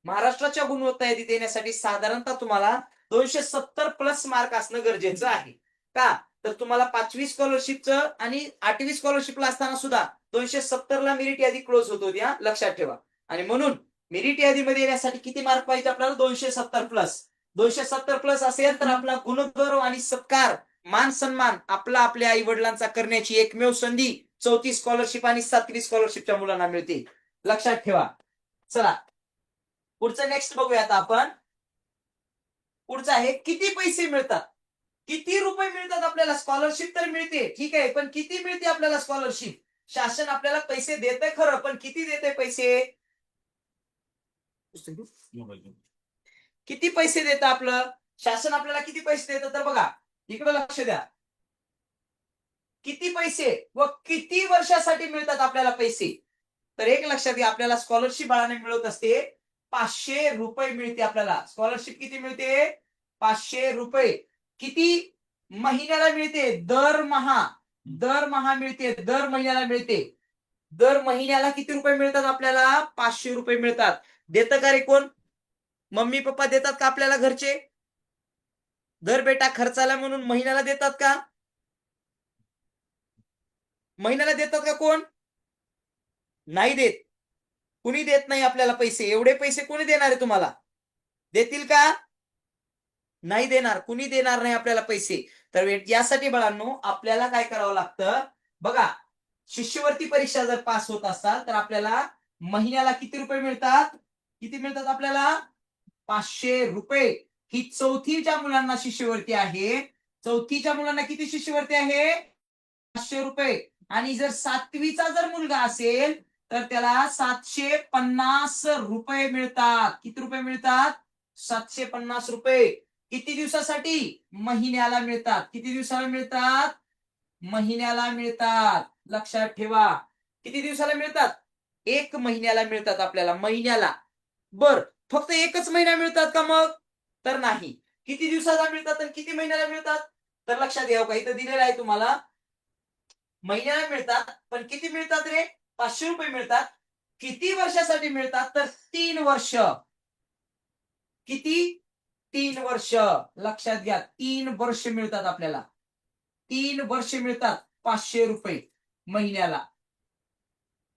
महाराष्ट्राच्या गुणवत्ता यादीत येण्यासाठी साधारणतः तुम्हाला 270 प्लस मार्क असणं गरजेचं आहे. का? तर तुम्हाला 5वी स्कॉलरशिपचं आणि 8वी स्कॉलरशिपला असताना सुद्धा 270 ला मेरिट यादी क्लोज होत होती, हा लक्षात ठेवा. आणि म्हणून मेरिट यादीमध्ये येण्यासाठी किती मार्क पाहिजे आपल्याला? 270 प्लस. 270 प्लस असेल तर आपला गुणगौरव आणि सत्कार, मान सन्मान आपला आपल्या आई वडिलांचा करण्याची एकमेव संधी 4थी स्कॉलरशिप आणि 7वी स्कॉलरशिपच्या मुलांना मिळते. लक्षात ठेवा. चला पुढचं नेक्स्ट बघूया आता आपण. पुढचं आहे किती पैसे मिळतात, किती रुपये मिळतात आपल्याला. स्कॉलरशिप तर मिळते, ठीक आहे, पण किती मिळते आपल्याला स्कॉलरशिप? शासन आपल्याला पैसे देतंय खरं, पण किती देते पैसे? किती पैसे देतं आपलं शासन? आपल्याला किती पैसे देतं? तर बघा इकडे लक्ष द्या. किती पैसे व किती वर्षासाठी मिळतात आपल्याला पैसे? तर एक लक्षात घ्या, आपल्याला स्कॉलरशिप बाळाने मिळत असते 500 रुपये मिळते आपल्याला. स्कॉलरशिप किती मिळते? 500 रुपये. किती महिन्याला मिळते? दरमहा मिळते, दर महिन्याला मिळते. दर महिन्याला किती रुपये मिळतात आपल्याला? 500 रुपये मिळतात. देतं का रे कोण? मम्मी पप्पा देतात का आपल्याला घरचे? घर बेटा खर्चाला म्हणून महिन्याला देतात का? महिन्याला देतात का कोण? नाही देत. कुणी देत नाही आपल्याला पैसे. एवढे पैसे कोणी देणार आहे तुम्हाला? देतील का? नाही देणार. कुणी देणार नाही आपल्याला पैसे. तर यासाठी बाळांनो आपल्याला काय करावं लागतं? बघा, शिष्यवृत्ती परीक्षा जर पास होत असाल तर आपल्याला महिन्याला किती रुपये मिळतात? किती मिळतात आपल्याला? 500 रुपये. ही 4थीच्या मुलांना शिष्यवृत्ती आहे. 4थीच्या मुलांना किती शिष्यवृत्ती आहे? 500 रुपये. आणि जर 7वीचा जर मुलगा असेल तर त्याला 750 रुपये मिळतात. किती रुपये मिळतात? 750 रुपये. किती दिवसासाठी? महिन्याला मिळतात. किती दिवसाला मिळतात? महिन्याला मिळतात. लक्षात ठेवा. किती दिवसाला मिळतात? 1 महिन्याला मिळतात आपल्याला, महिन्याला. बर, फक्त एकच महिना मिळतात का मग? तर नाही. किती दिवसाला मिळतात आणि किती महिन्याला मिळतात? तर लक्षात घ्या, का इथं दिलेलं आहे तुम्हाला. महिन्याला मिळतात, पण किती मिळतात रे? 500 रुपये मिळतात. किती वर्षासाठी मिळतात? तर 3 वर्ष. किती? 3 वर्ष. लक्षात घ्या, 3 वर्ष मिळतात आपल्याला. 3 वर्ष मिळतात 500 रुपये महिन्याला.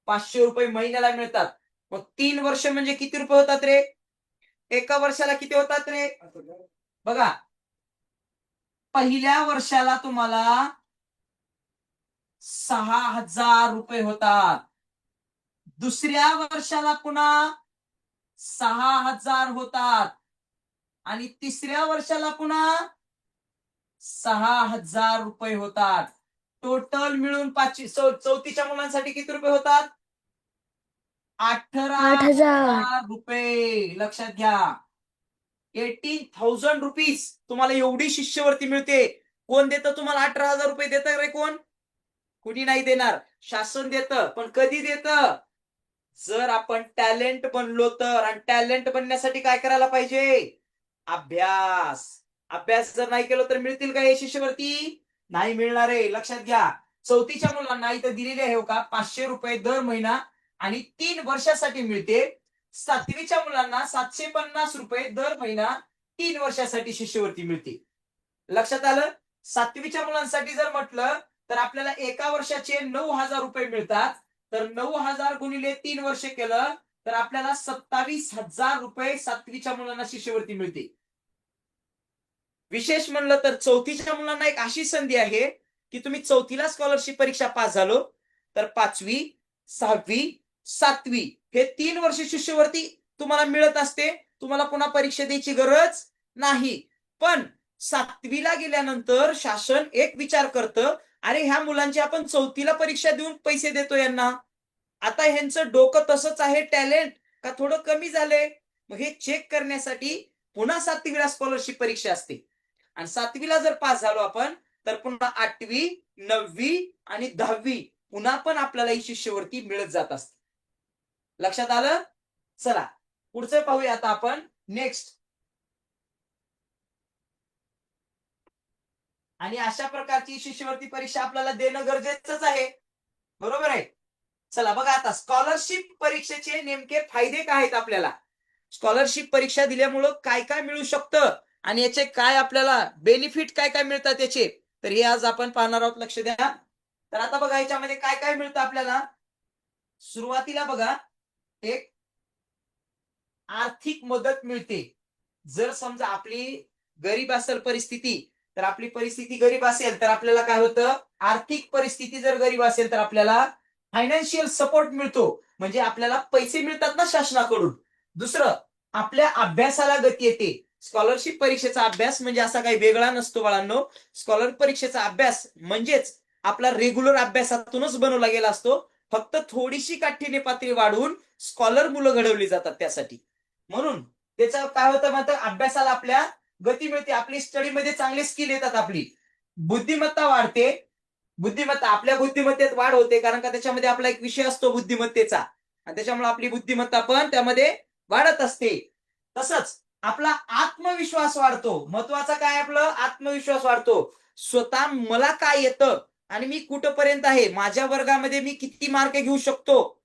500 रुपये महिन्याला मिळतात. मग 3 वर्ष म्हणजे किती रुपये होतात रे? एका वर्षाला किती होतात रे? बघा, पहिल्या वर्षाला तुम्हाला 6,000 रुपये होतात. दुसऱ्या वर्षाला पुन्हा 6,000 होतात. आणि तिसऱ्या वर्षाला पुन्हा 6,000 रुपये होतात. टोटल मिळून 4थीच्या मुलांसाठी किती रुपये होतात? 18,000 रुपये. लक्षात घ्या, 18,000 रुपीज तुम्हाला एवढी शिष्यवृत्ती मिळते. कोण देतं तुम्हाला? 18,000 रुपये देतं रे कोण? कुणी नाही देणार. शासन देतं. पण कधी देतं? जर आपण टॅलेंट बनलो तर. आणि टॅलेंट बनण्यासाठी काय करायला पाहिजे? अभ्यास. अभ्यास जर नाही केलं तर मिळतील का हे शिष्यवृत्ती? नाही मिळणार आहे. लक्षात घ्या. 4थीच्या मुलांना इथं दिलेले आहे का 500 रुपये दर महिना आणि 3 वर्षासाठी मिळते. 7वीच्या मुलांना 750 रुपये दर महिना 3 वर्षासाठी शिष्यवृत्ती मिळते. लक्षात आलं? 7वीच्या मुलांसाठी जर म्हटलं तर आपल्याला एका वर्षाचे 9,000 रुपये मिळतात. तर 9,000 गुणिले 3 वर्ष केलं तर आपल्याला 27,000 रुपये 7वीच्या मुलांना शिष्यवृत्ती मिळते. विशेष म्हणलं तर चौथीच्या मुलांना एक अशी संधी आहे की तुम्ही चौथीला स्कॉलरशिप परीक्षा पास झालो तर 5वी, 6वी, 7वी हे 3 वर्ष शिष्यवृत्ती तुम्हाला मिळत असते. तुम्हाला पुन्हा परीक्षा द्यायची गरज नाही. पण 7वीला गेल्यानंतर शासन एक विचार करतं, अरे ह्या मुलांची आपण चौथीला परीक्षा देऊन पैसे देतो यांना. आता ह्यांचं डोकं तसंच आहे टॅलेंट का थोडं कमी झालंय? मग हे चेक करण्यासाठी पुन्हा 7वीला स्कॉलरशिप परीक्षा असते. आणि 7वीला जर पास झालो आपण तर पुन्हा 8वी, 9वी आणि 10वी पुन्हा पण आपल्याला ही शिष्यवृत्ती मिळत जात असते. लक्षात आलं? चला पुढचं पाहूया आता आपण नेक्स्ट. आणि अशा प्रकारची शिष्यवृत्ती परीक्षा आपल्याला देणं गरजेचंच आहे. बरोबर आहे? चला बघा आता स्कॉलरशिप परीक्षेचे नेमके फायदे काय आहेत आपल्याला. स्कॉलरशिप परीक्षा दिल्यामुळं काय काय मिळू शकतं आणि याचे काय आपल्याला बेनिफिट काय काय मिळतात याचे, तर हे आज आपण पाहणार आहोत. लक्ष द्या. तर आता बघा याच्यामध्ये काय काय मिळतं आपल्याला. सुरुवातीला बघा एक आर्थिक मदत मिळते. जर समजा आपली गरीब असेल परिस्थिती, तर आपली परिस्थिती गरीब असेल तर आपल्याला काय होतं, आर्थिक परिस्थिती जर गरीब असेल तर आपल्याला फायनान्शियल सपोर्ट मिळतो. म्हणजे आपल्याला पैसे मिळतात ना शासनाकडून. दुसरं, आपल्या अभ्यासाला गती येते. स्कॉलरशिप परीक्षेचा अभ्यास म्हणजे असा काही वेगळा नसतो बाळांनो. स्कॉलर परीक्षेचा अभ्यास म्हणजेच आपला रेग्युलर अभ्यासातूनच बनवला गेला असतो. फक्त थोडीशी काठीण्य पातळी वाढवून स्कॉलर मुलं घडवली जातात त्यासाठी. म्हणून त्याचं काय होतं मात्र, अभ्यासाला आपल्या गती मिळते. आपली स्टडीमध्ये चांगले स्किल येतात. आपली बुद्धिमत्ता वाढते. बुद्धिमत्ता आपल्या बुद्धिमत्तेत वाढ होते कारण का त्याच्यामध्ये आपला एक विषय असतो बुद्धिमत्तेचा आणि त्याच्यामुळे आपली बुद्धिमत्ता पण त्यामध्ये वाढत असते. तसंच आपला आत्मविश्वास वाढतो. महत्वाचा काय आपलं आत्मविश्वास वाढतो. स्वतः मला काय येतं आणि मी कुठपर्यंत आहे, माझ्या वर्गामध्ये मी किती मार्क घेऊ शकतो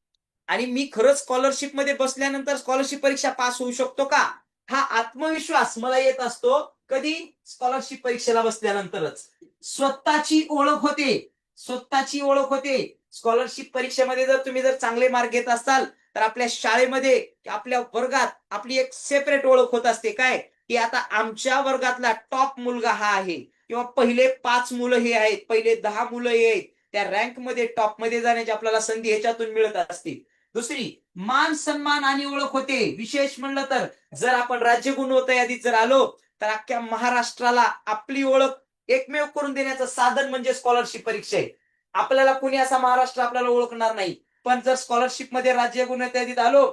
आणि मी खरंच स्कॉलरशिप मध्ये बसल्यानंतर स्कॉलरशिप परीक्षा पास होऊ शकतो का, हा आत्मविश्वास मला येत असतो. कधी स्कॉलरशिप परीक्षेला बसल्यानंतरच. स्वतःची ओळख होते. स्वतःची ओळख होते. स्कॉलरशिप परीक्षेमध्ये जर तुम्ही जर चांगले मार्क घेत असाल तर आपल्या शाळेमध्ये आपल्या वर्गात आपली एक सेपरेट ओळख होत असते. काय की आता आमच्या वर्गातला टॉप मुलगा हा आहे किंवा पहिले 5 मुलं हे आहेत, पहिले 10 मुलं हे आहेत. त्या रँक मध्ये टॉप मध्ये जाण्याची आपल्याला संधी ह्याच्यातून मिळत असते. दुसरी, मान सन्मान आणि ओळख होते. विशेष म्हणलं तर जर आपण राज्य गुणवत्ता यादीत जर आलो तर अख्ख्या महाराष्ट्राला आपली ओळख एकमेव करून देण्याचं साधन म्हणजे स्कॉलरशिप परीक्षा आहे. आपल्याला कुणी असा महाराष्ट्र आपल्याला ओळखणार नाही. पण जर स्कॉलरशिप मध्ये राज्य गुणवत्ता यादीत आलो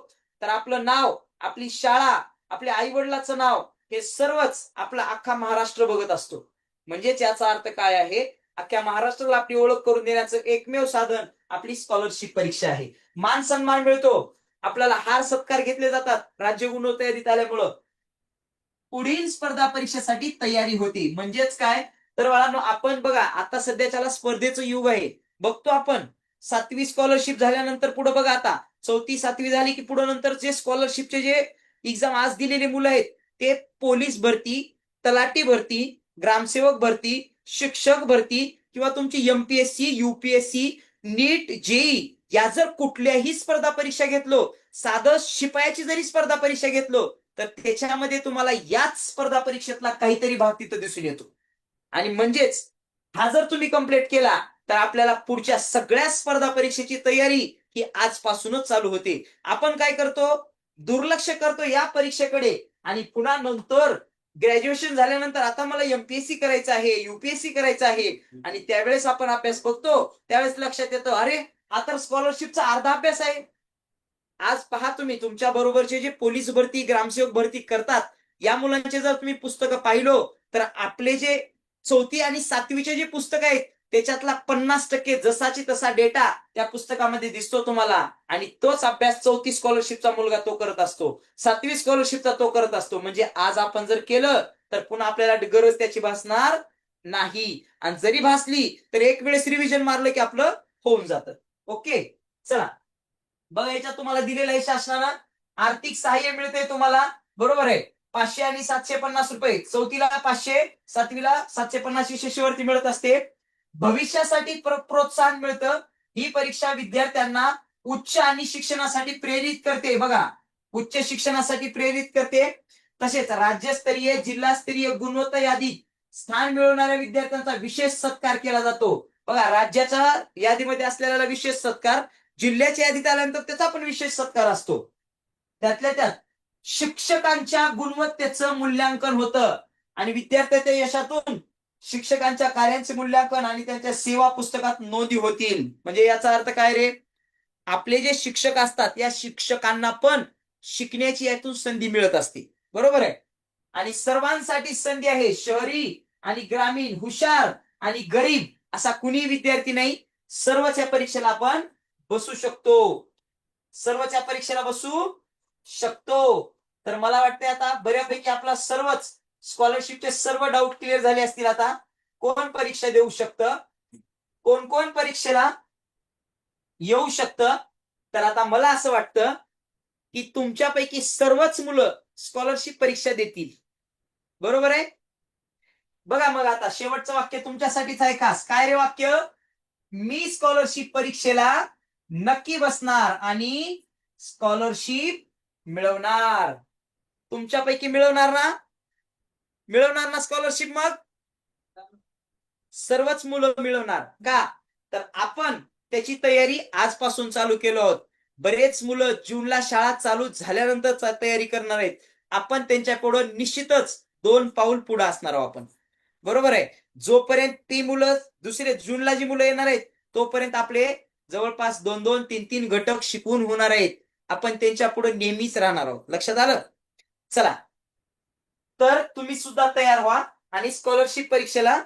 तर आपलं नाव, आपली शाळा, आपल्या आई वडिलाचं नाव हे सर्वच आपला अख्खा महाराष्ट्र बघत असतो. म्हणजेच याचा अर्थ काय आहे, अख्ख्या महाराष्ट्राला आपली ओळख करून देण्याचं एकमेव साधन आपली स्कॉलरशिप परीक्षा आहे. मान सन्मान मिळतो. आपल्याला हार सत्कार घेतले जातात राज्य गुणवत्ता यादीत आल्यामुळं. पुढील स्पर्धा परीक्षेसाठी तयारी होती. म्हणजेच काय तर बाळांनो, आपण बघा आता सध्याच्याला स्पर्धेचं युग आहे. बघतो आपण 7वी स्कॉलरशिप झाल्यानंतर पुढे बघा आता 4थी 7वी झाली की पुढे नंतर जे स्कॉलरशिपचे जे एक्झाम आज दिलेले मुलं आहेत ते पोलीस भरती, तलाठी भरती, ग्रामसेवक भरती, शिक्षक भरती किंवा तुमची एमपीएससी, यूपीएससी, नीट, जेई या जर कुठल्याही स्पर्धा परीक्षा घेतलो, साधं शिपायाची जरी स्पर्धा परीक्षा घेतलो तर त्याच्यामध्ये तुम्हाला याच स्पर्धा परीक्षेतला काहीतरी भाग तिथं दिसून येतो. आणि म्हणजेच हा जर तुम्ही कंप्लीट केला तर आपल्याला पुढच्या सगळ्या स्पर्धा परीक्षेची तयारी ही आजपासूनच चालू होते. आपण काय करतो, दुर्लक्ष करतो या परीक्षेकडे आणि पुन्हा नंतर ग्रॅज्युएशन झाल्यानंतर आता मला एमपीएससी करायचं आहे, युपीएससी करायचं आहे आणि त्यावेळेस आपण अभ्यास बघतो त्यावेळेस लक्षात येतं, अरे हा तर स्कॉलरशिपचा अर्धा अभ्यास आहे. आज पहा तुम्ही तुमच्या बरोबरचे जे पोलीस भरती, ग्रामसेवक भरती करतात या मुलांचे जर तुम्ही पुस्तकं पाहिलो तर आपले जे 4थी आणि 7वीचे जे पुस्तक आहेत त्याच्यातला 50% जसाची तसा डेटा त्या पुस्तकामध्ये दिसतो तुम्हाला. आणि तोच अभ्यास 4थी स्कॉलरशिपचा मुलगा तो करत असतो, 7वी स्कॉलरशिपचा तो करत असतो. म्हणजे आज आपण जर केलं तर पुन्हा आपल्याला गरज त्याची भासणार नाही. आणि जरी भासली तर एक वेळेस रिव्हिजन मारलं की आपलं होऊन जातं. ओके, चला बघा याच्यात तुम्हाला दिलेलं आहे शासनानं आर्थिक सहाय्य मिळते तुम्हाला. बरोबर आहे. 500 आणि 750 रुपये. 4थीला 500, 7वीला 750 शिष्यवृत्ती मिळत असते. भविष्यासाठी प्रोत्साहन मिळतं. ही परीक्षा विद्यार्थ्यांना उच्च आणि शिक्षणासाठी प्रेरित करते. बघा, उच्च शिक्षणासाठी प्रेरित करते. तसेच राज्यस्तरीय जिल्हास्तरीय गुणवत्ता यादीत स्थान मिळवणाऱ्या विद्यार्थ्यांचा विशेष सत्कार केला जातो. बघा, राज्याच्या यादीमध्ये असलेला विशेष सत्कार, जिल्ह्याच्या यादीत आल्यानंतर त्याचा पण विशेष सत्कार असतो. त्यातल्या त्यात शिक्षकांच्या गुणवत्तेचं मूल्यांकन होतं आणि विद्यार्थ्यांच्या यशातून शिक्षकांच्या कार्यांचे मूल्यांकन आणि त्यांच्या सेवा पुस्तकात नोंदी होतील. म्हणजे याचा अर्थ काय रे? आपले जे शिक्षक असतात या शिक्षकांना पण शिकण्याची यातून संधी मिळत असते. बरोबर आहे? आणि सर्वांसाठी संधी आहे. शहरी आणि ग्रामीण, हुशार आणि गरीब असा कुणी विद्यार्थी नाही. सर्वच या परीक्षेला आपण बसू शकतो. सर्वच या परीक्षेला बसू शकतो. तर मला वाटतंय आता बऱ्यापैकी आपला सर्वच स्कॉलरशिपचे सर्व डाऊट क्लिअर झाले असतील. आता कोण परीक्षा देऊ शकतं, कोण कोण परीक्षेला येऊ शकतं? तर आता मला असं वाटतं की तुमच्यापैकी सर्वच मुलं स्कॉलरशिप परीक्षा देतील. बरोबर आहे? बघा मग आता शेवटचं वाक्य तुमच्यासाठीच आहे खास. काय रे वाक्य? मी स्कॉलरशिप परीक्षेला नक्की बसणार आणि स्कॉलरशिप मिळवणार. तुमच्यापैकी मिळवणार ना? मिळवणार ना स्कॉलरशिप? मग सर्वच मुलं मिळवणार का? तर आपण त्याची तयारी आजपासून चालू केलो आहोत. बरेच मुलं जूनला शाळा चालू झाल्यानंतर तयारी करणार आहेत. आपण त्यांच्या पुढे निश्चितच 2 पाऊल पुढे असणार आहोत आपण. बरोबर आहे? जोपर्यंत ती मुलं दुसरे जूनला जी मुलं येणार आहेत तोपर्यंत आपले जवळपास 2-2, 3-3 घटक शिकवून होणार आहेत. आपण त्यांच्या पुढे नेहमीच राहणार आहोत. लक्षात आलं? चला, तर तुम्ही सुद्धा तयार व्हा आणि स्कॉलरशिप परीक्षेला,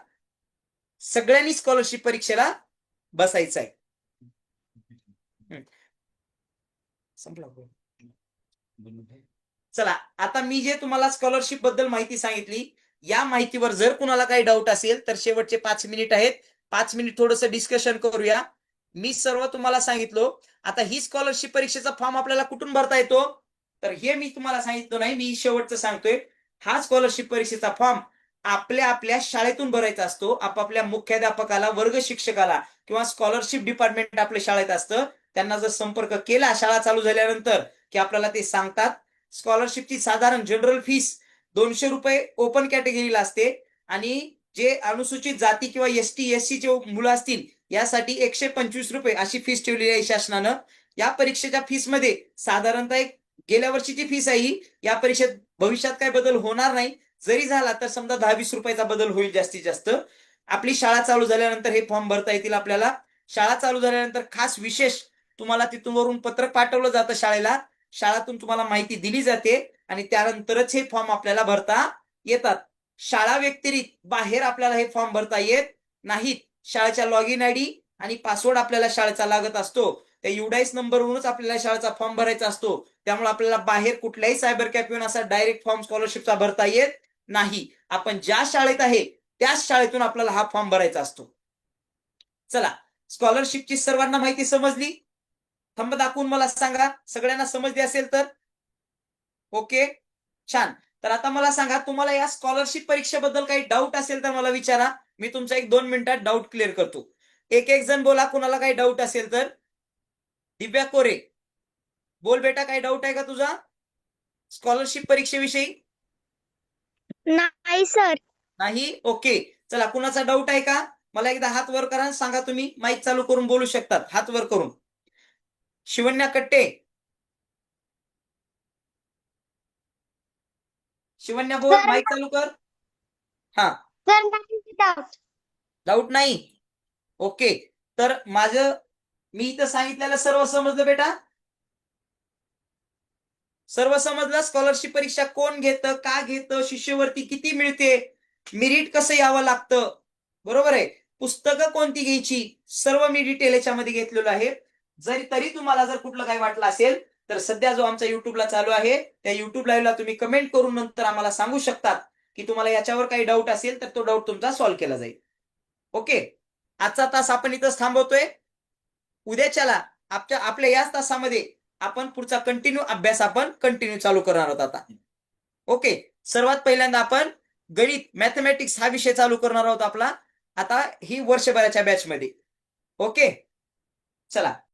सगळ्यांनी स्कॉलरशिप परीक्षेला बसायचं आहे. संपला. चला, आता मी जे तुम्हाला स्कॉलरशिप बद्दल माहिती सांगितली, या माहितीवर जर कुणाला काही डाऊट असेल तर शेवटचे 5 मिनिट आहेत. 5 मिनिट थोडंसं डिस्कशन करूया. मी सर्व तुम्हाला सांगितलो. आता ही स्कॉलरशिप परीक्षेचा फॉर्म आपल्याला कुठून भरता येतो? तर हे मी तुम्हाला सांगितलं नाही, मी शेवटचं सांगतोय. हा स्कॉलरशिप परीक्षेचा फॉर्म आपल्या आपल्या शाळेतून भरायचा असतो. आपापल्या मुख्याध्यापकाला, वर्ग शिक्षकाला किंवा स्कॉलरशिप डिपार्टमेंट आपल्या शाळेत असतं, त्यांना जर संपर्क केला शाळा चालू झाल्यानंतर की आपल्याला ते सांगतात. स्कॉलरशिपची साधारण जनरल फीस 200 रुपये ओपन कॅटेगरीला असते आणि जे अनुसूचित जाती किंवा एसटी एससी चे मुलं असतील यासाठी 125 रुपये अशी फीस ठेवलेली आहे शासनानं. या परीक्षेच्या फीस मध्ये साधारणतः एक गेल्या वर्षीची फीस आहे. या परीक्षेत भविष्यात काही बदल होणार नाही. जरी झाला तर समजा 10-20 रुपयाचा बदल होईल जास्तीत जास्त. आपली शाळा चालू झाल्यानंतर हे फॉर्म भरता येतील आपल्याला. शाळा चालू झाल्यानंतर खास विशेष तुम्हाला तिथून वरून पत्र पाठवलं जातं शाळेला. शाळातून तुम्हाला माहिती दिली जाते आणि त्यानंतरच हे फॉर्म आपल्याला भरता येतात. शाळा व्यतिरिक्त बाहेर आपल्याला हे फॉर्म भरता येत नाहीत. शाळेच्या लॉग इन आयडी आणि पासवर्ड आपल्याला शाळेचा लागत असतो. त्या युडाईस नंबरवरूनच आपल्याला शाळेचा फॉर्म भरायचा असतो. त्यामुळे आपल्याला बाहेर कुठल्याही सायबर कॅफेहून असा डायरेक्ट फॉर्म स्कॉलरशिपचा भरता येत नाही. आपण ज्या शाळेत आहे त्याच शाळेतून आपल्याला हा फॉर्म भरायचा असतो. चला, स्कॉलरशिपची सर्वांना माहिती समजली? थंब दाखवून मला सांगा सगळ्यांना समजली असेल तर. ओके, छान. तर आता मला सांगा, तुम्हाला या स्कॉलरशिप परीक्षेबद्दल काही डाऊट असेल तर मला विचारा. मी तुमचा 1-2 मिनिटात डाऊट क्लिअर करतो. एक एक जण बोला कुणाला काही डाऊट असेल तर. दिव्या कोरे, बोल बेटा, काही डाऊट आहे का तुझा स्कॉलरशिप परीक्षेविषयी? नाही सर. नाही? ओके, चला, कुणाचा डाऊट आहे का? मला एकदा हात वर करा, सांगा. तुम्ही माईक चालू करून बोलू शकतात हात वर करून. शिवण्या कट्टे, शिवण्या बोल, सर माईक चालू कर. हा, सर नाही डाऊट. डाऊट नाही? ओके, तर माझं मी इथं सांगितलेलं सर्व समजलं बेटा? सर्व समजलं? स्कॉलरशिप परीक्षा कोण घेतं, का घेतं, शिष्यवृत्ती किती मिळते, मेरिट कसं यावं लागतं, बरोबर आहे, पुस्तकं कोणती घ्यायची, सर्व मी डिटेल याच्यामध्ये घेतलेलं आहे. जरी तरी तुम्हाला जर कुठलं काही वाटलं असेल तर सध्या जो आमचा युट्यूबला चालू आहे त्या युट्यूब लाईव्हला तुम्ही कमेंट करून नंतर आम्हाला सांगू शकतात की तुम्हाला याच्यावर काही डाऊट असेल तर तो डाऊट तुमचा सॉल्व्ह केला जाईल. ओके, आजचा तास आपण इथंच थांबवतोय. उद्याच्याला आपल्या याच तासामध्ये आपण पुढचा कंटिन्यू अभ्यास आपण कंटिन्यू चालू करणार आहोत आता. ओके, सर्वात पहिल्यांदा आपण गणित मॅथमॅटिक्स हा विषय चालू करणार आहोत आपला आता ही वर्षभराच्या बॅच मध्ये. ओके, चला.